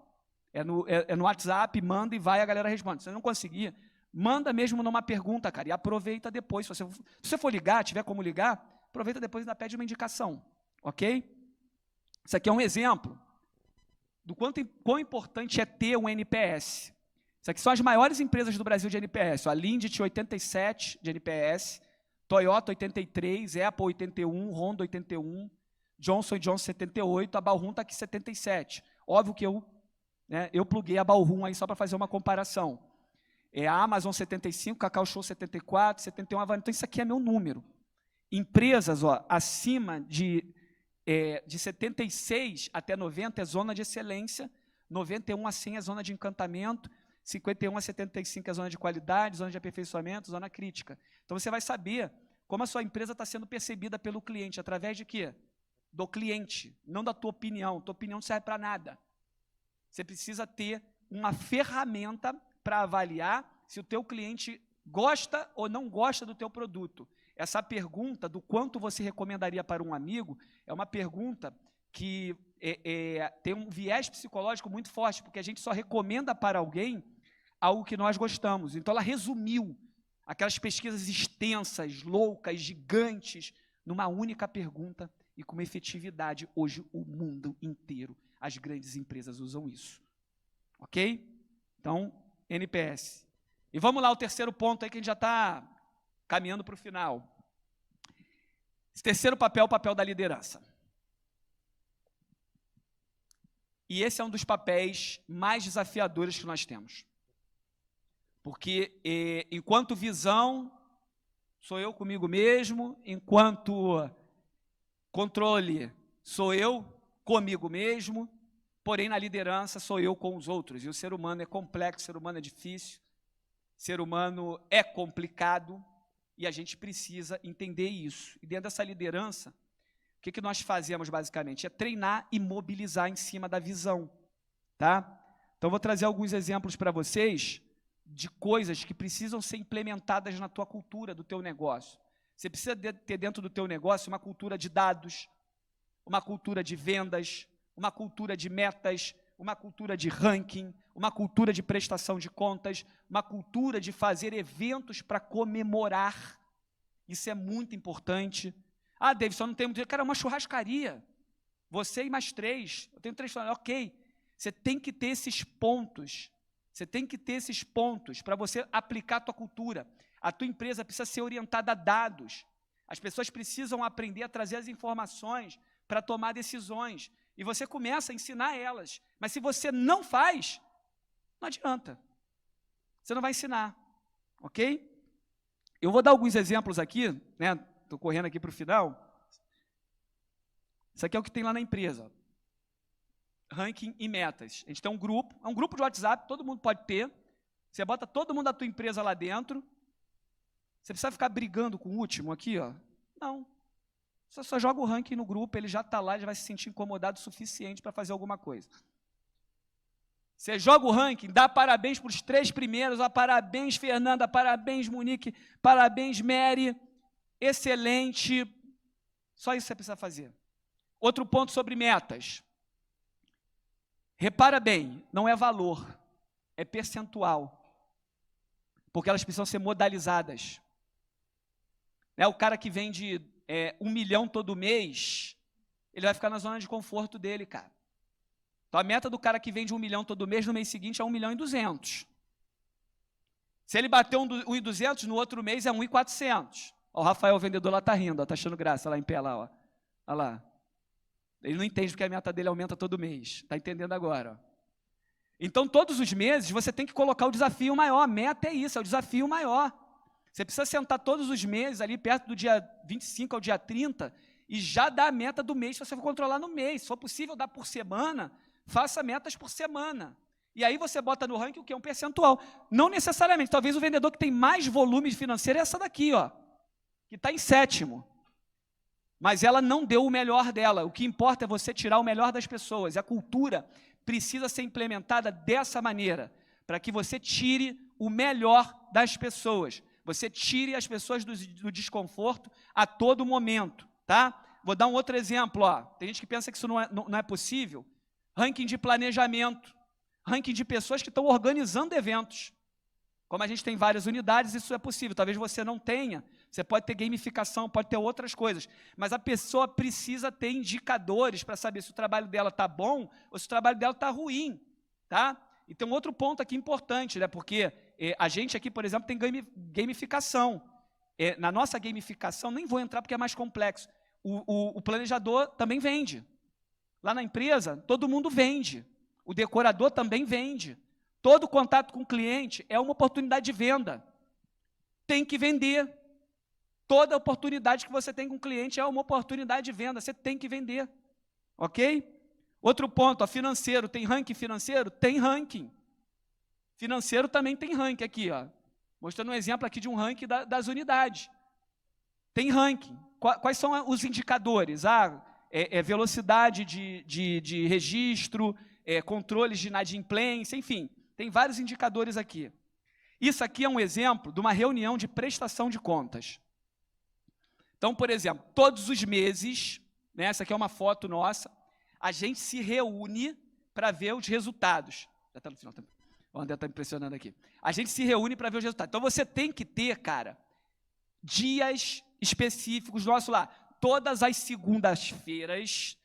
É no WhatsApp, manda e vai, a galera responde. Se você não conseguir, manda mesmo numa pergunta, cara, e aproveita depois. Se você for ligar, tiver como ligar, aproveita depois e ainda pede uma indicação. Ok? Isso aqui é um exemplo do quão importante é ter um NPS. Isso aqui são as maiores empresas do Brasil de NPS. A Lindt, 87 de NPS, Toyota, 83, Apple, 81, Honda, 81, Johnson & Johnson, 78, a Balrum está aqui, 77. Óbvio que eu pluguei a Balrum aí só para fazer uma comparação. A Amazon, 75, Cacau Show, 74, 71, Havana. Então, isso aqui é meu número. Empresas acima de 76 até 90 é zona de excelência, 91 a 100 é zona de encantamento, 51 a 75 é zona de qualidade, zona de aperfeiçoamento, zona crítica. Então, você vai saber como a sua empresa está sendo percebida pelo cliente, através de quê? Do cliente, não da tua opinião. Tua opinião não serve para nada. Você precisa ter uma ferramenta para avaliar se o teu cliente gosta ou não gosta do teu produto. Essa pergunta do quanto você recomendaria para um amigo é uma pergunta que tem um viés psicológico muito forte, porque a gente só recomenda para alguém algo que nós gostamos. Então, ela resumiu aquelas pesquisas extensas, loucas, gigantes, numa única pergunta e com uma efetividade. Hoje, o mundo inteiro, as grandes empresas usam isso. Ok? Então, NPS. E vamos lá, o terceiro ponto aí que a gente já está caminhando para o final. Esse terceiro papel é o papel da liderança. E esse é um dos papéis mais desafiadores que nós temos. Porque enquanto visão, sou eu comigo mesmo, enquanto controle, sou eu comigo mesmo, porém na liderança sou eu com os outros. E o ser humano é complexo, o ser humano é difícil, o ser humano é complicado e a gente precisa entender isso. E dentro dessa liderança, o que nós fazemos basicamente? É treinar e mobilizar em cima da visão. Tá? Então, eu vou trazer alguns exemplos para vocês de coisas que precisam ser implementadas na tua cultura, do teu negócio. Você precisa ter dentro do teu negócio uma cultura de dados, uma cultura de vendas, uma cultura de metas, uma cultura de ranking, uma cultura de prestação de contas, uma cultura de fazer eventos para comemorar. Isso é muito importante. Ah, David, só não tem muito dinheiro. Cara, é uma churrascaria. Você e mais 3. Eu tenho 3 funcionários. Ok. Você tem que ter esses pontos. Você tem que ter esses pontos para você aplicar a tua cultura. A tua empresa precisa ser orientada a dados. As pessoas precisam aprender a trazer as informações para tomar decisões. E você começa a ensinar elas. Mas se você não faz, não adianta. Você não vai ensinar. Ok? Eu vou dar alguns exemplos aqui, né? Estou correndo aqui para o final. Isso aqui é o que tem lá na empresa. Ranking e metas. A gente tem um grupo, é um grupo de WhatsApp, todo mundo pode ter. Você bota todo mundo da tua empresa lá dentro. Você precisa ficar brigando com o último aqui, ó? Não. Você só joga o ranking no grupo, ele já está lá, ele já vai se sentir incomodado o suficiente para fazer alguma coisa. Você joga o ranking, dá parabéns para os 3 primeiros, parabéns Fernanda, parabéns Monique, parabéns Mary, excelente. Só isso você precisa fazer. Outro ponto sobre metas. Repara bem, não é valor, é percentual. Porque elas precisam ser modalizadas. O cara que vende 1 milhão todo mês, ele vai ficar na zona de conforto dele, cara. Então, a meta do cara que vende 1 milhão todo mês, no mês seguinte é 1.200.000. Se ele bater 1.200, no outro mês é 1.400. O Rafael, o vendedor lá, está rindo, está achando graça lá em pé, lá, ó. Olha lá. Ele não entende porque a meta dele aumenta todo mês. Está entendendo agora? Ó. Então, todos os meses, você tem que colocar o desafio maior. A meta é isso, é o desafio maior. Você precisa sentar todos os meses, ali perto do dia 25 ao dia 30, e já dar a meta do mês que você for controlar no mês. Se for possível dar por semana, faça metas por semana. E aí você bota no ranking o que é um percentual. Não necessariamente. Talvez o vendedor que tem mais volume financeiro é essa daqui, ó, que está em 7º. Mas ela não deu o melhor dela. O que importa é você tirar o melhor das pessoas. A cultura precisa ser implementada dessa maneira, para que você tire o melhor das pessoas. Você tire as pessoas do desconforto a todo momento. Tá? Vou dar um outro exemplo. Ó. Tem gente que pensa que isso não é possível. Ranking de planejamento. Ranking de pessoas que estão organizando eventos. Como a gente tem várias unidades, isso é possível. Talvez você não tenha. Você pode ter gamificação, pode ter outras coisas. Mas a pessoa precisa ter indicadores para saber se o trabalho dela está bom ou se o trabalho dela está ruim. Tá? E tem um outro ponto aqui importante, né? Porque a gente aqui, por exemplo, tem gamificação. Na nossa gamificação, nem vou entrar porque é mais complexo. O planejador também vende. Lá na empresa, todo mundo vende. O decorador também vende. Todo contato com o cliente é uma oportunidade de venda. Tem que vender. Toda oportunidade que você tem com o cliente é uma oportunidade de venda. Você tem que vender. Ok? Outro ponto, financeiro. Tem ranking financeiro? Tem ranking. Financeiro também tem ranking aqui. Ó. Mostrando um exemplo aqui de um ranking das unidades. Tem ranking. Quais são os indicadores? Velocidade de registro, controles de inadimplência, enfim. Tem vários indicadores aqui. Isso aqui é um exemplo de uma reunião de prestação de contas. Então, por exemplo, todos os meses, né, essa aqui é uma foto nossa, a gente se reúne para ver os resultados. Já está no final também. O André está impressionando aqui. A gente se reúne para ver os resultados. Então, você tem que ter, cara, dias específicos nosso lá. Todas as segundas-feiras,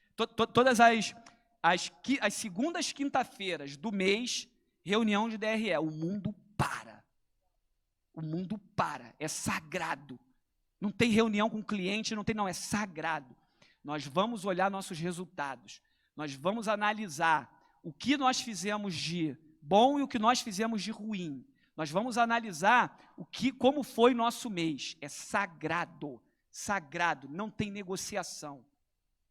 todas as segundas quinta-feiras do mês, reunião de DRE. O mundo para. O mundo para. É sagrado. Não tem reunião com cliente, não, é sagrado. Nós vamos olhar nossos resultados. Nós vamos analisar o que nós fizemos de bom e o que nós fizemos de ruim. Nós vamos analisar como foi nosso mês. É sagrado, sagrado, não tem negociação.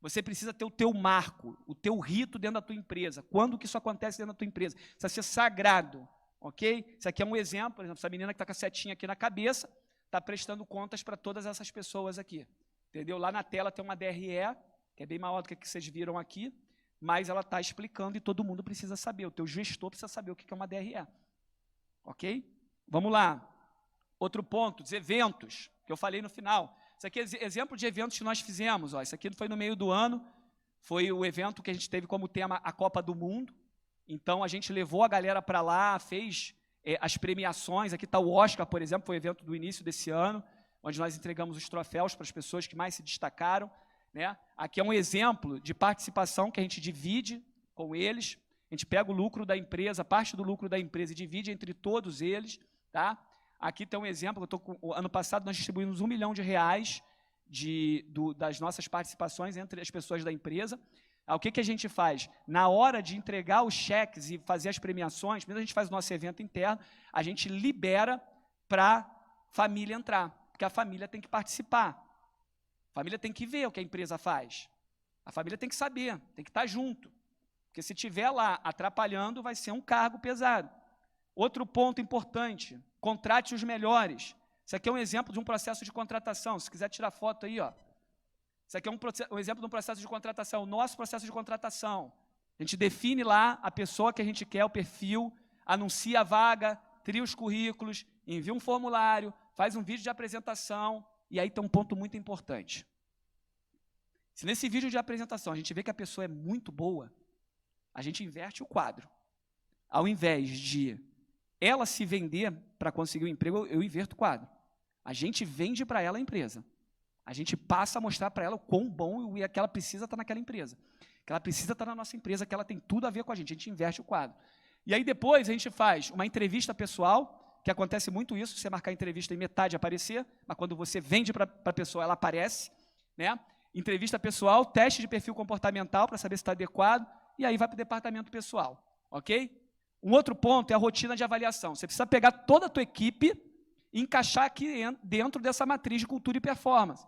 Você precisa ter o teu marco, o teu rito dentro da tua empresa. Quando que isso acontece dentro da tua empresa? Precisa ser sagrado, ok? Isso aqui é um exemplo, por exemplo, essa menina que está com a setinha aqui na cabeça, está prestando contas para todas essas pessoas aqui. Entendeu? Lá na tela tem uma DRE, que é bem maior do que vocês viram aqui, mas ela está explicando e todo mundo precisa saber. O teu gestor precisa saber o que é uma DRE. Ok? Vamos lá. Outro ponto, os eventos, que eu falei no final. Isso aqui é exemplo de eventos que nós fizemos. Ó. Isso aqui foi no meio do ano, foi o evento que a gente teve como tema a Copa do Mundo. Então, a gente levou a galera para lá, fez as premiações. Aqui está o Oscar, por exemplo, foi o evento do início desse ano, onde nós entregamos os troféus para as pessoas que mais se destacaram. Né? Aqui é um exemplo de participação que a gente divide com eles. A gente pega o lucro da empresa, parte do lucro da empresa e divide entre todos eles. Tá? Aqui tem um exemplo, ano passado nós distribuímos R$1 milhão das nossas participações entre as pessoas da empresa. O que a gente faz? Na hora de entregar os cheques e fazer as premiações, primeiro a gente faz o nosso evento interno, a gente libera para a família entrar, porque a família tem que participar. A família tem que ver o que a empresa faz. A família tem que saber, tem que estar junto. Porque se estiver lá atrapalhando, vai ser um cargo pesado. Outro ponto importante, contrate os melhores. Isso aqui é um exemplo de um processo de contratação. Se quiser tirar foto aí, ó. Isso aqui é um exemplo de um processo de contratação. O nosso processo de contratação. A gente define lá a pessoa que a gente quer, o perfil, anuncia a vaga, tria os currículos, envia um formulário, faz um vídeo de apresentação. E aí tem um ponto muito importante. Se nesse vídeo de apresentação a gente vê que a pessoa é muito boa, a gente inverte o quadro. Ao invés de ela se vender para conseguir um emprego, eu inverto o quadro. A gente vende para ela a empresa. A gente passa a mostrar para ela o quão bom e que ela precisa estar naquela empresa. Que ela precisa estar na nossa empresa, que ela tem tudo a ver com a gente inverte o quadro. E aí depois a gente faz uma entrevista pessoal, que acontece muito isso, você marcar a entrevista e metade aparecer, mas quando você vende para a pessoa, ela aparece. Né? Entrevista pessoal, teste de perfil comportamental para saber se está adequado, e aí vai para o departamento pessoal. Ok? Um outro ponto é a rotina de avaliação. Você precisa pegar toda a tua equipe e encaixar aqui dentro dessa matriz de cultura e performance.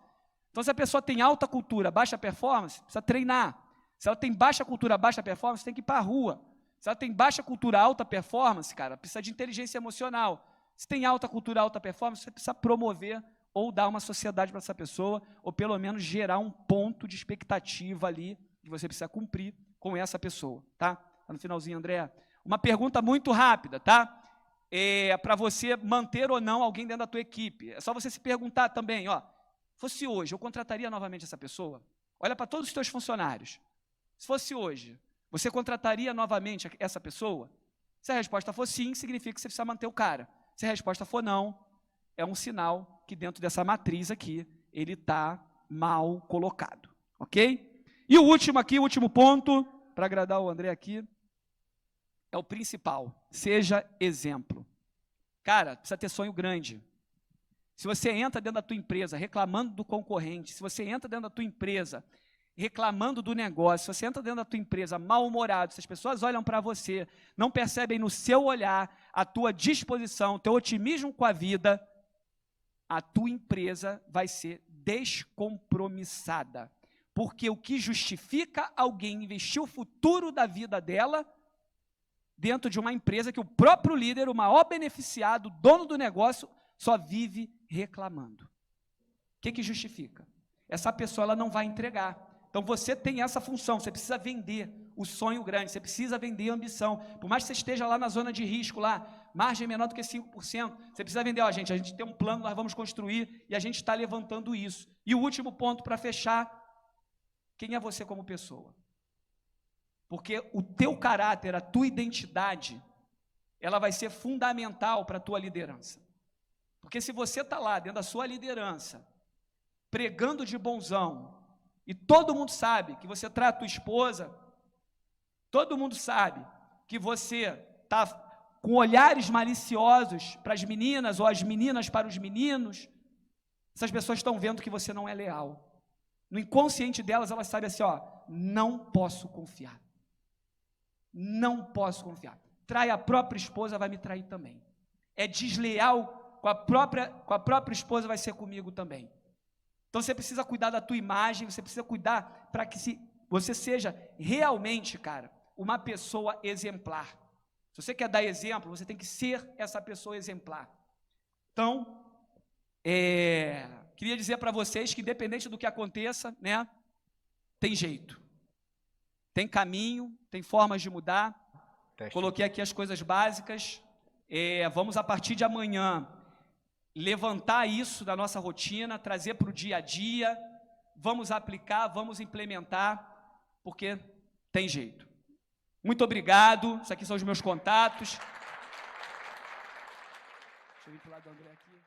Então, se a pessoa tem alta cultura, baixa performance, precisa treinar. Se ela tem baixa cultura, baixa performance, tem que ir para a rua. Se ela tem baixa cultura, alta performance, cara, precisa de inteligência emocional. Se tem alta cultura, alta performance, você precisa promover ou dar uma sociedade para essa pessoa, ou pelo menos gerar um ponto de expectativa ali que você precisa cumprir com essa pessoa, tá? Tá no finalzinho, André. Uma pergunta muito rápida, tá? Para você manter ou não alguém dentro da tua equipe. É só você se perguntar também, ó, fosse hoje, eu contrataria novamente essa pessoa? Olha para todos os teus funcionários. Se fosse hoje, você contrataria novamente essa pessoa? Se a resposta for sim, significa que você precisa manter o cara. Se a resposta for não, é um sinal que dentro dessa matriz aqui, ele está mal colocado. Ok? E o último aqui, o último ponto, para agradar o André aqui, é o principal. Seja exemplo. Cara, precisa ter sonho grande. Se você entra dentro da tua empresa reclamando do concorrente, se você entra dentro da tua empresa reclamando do negócio, se você entra dentro da tua empresa mal-humorado, se as pessoas olham para você, não percebem no seu olhar a tua disposição, o teu otimismo com a vida, a tua empresa vai ser descompromissada. Porque o que justifica alguém investir o futuro da vida dela dentro de uma empresa que o próprio líder, o maior beneficiado, dono do negócio, só vive reclamando. O que justifica? Essa pessoa ela não vai entregar. Então você tem essa função, você precisa vender o sonho grande, você precisa vender a ambição. Por mais que você esteja lá na zona de risco, lá, margem menor do que 5%, você precisa vender, ó, gente, a gente tem um plano, nós vamos construir, e a gente está levantando isso. E o último ponto para fechar, quem é você como pessoa? Porque o teu caráter, a tua identidade, ela vai ser fundamental para a tua liderança. Porque se você está lá dentro da sua liderança, pregando de bonzão, e todo mundo sabe que você trata a tua esposa, todo mundo sabe que você está com olhares maliciosos para as meninas, ou as meninas para os meninos, essas pessoas estão vendo que você não é leal. No inconsciente delas, elas sabem assim, ó, não posso confiar. Não posso confiar. Trai a própria esposa, vai me trair também. É desleal com a própria esposa, vai ser comigo também. Então você precisa cuidar da tua imagem, você precisa cuidar para que você seja realmente, cara, uma pessoa exemplar. Se você quer dar exemplo, você tem que ser essa pessoa exemplar. Então, queria dizer para vocês que independente do que aconteça, né, tem jeito. Tem caminho, tem formas de mudar. Coloquei aqui as coisas básicas. Vamos, a partir de amanhã, levantar isso da nossa rotina, trazer para o dia a dia. Vamos aplicar, vamos implementar, porque tem jeito. Muito obrigado. Isso aqui são os meus contatos. Deixa eu vir para o lado do André aqui.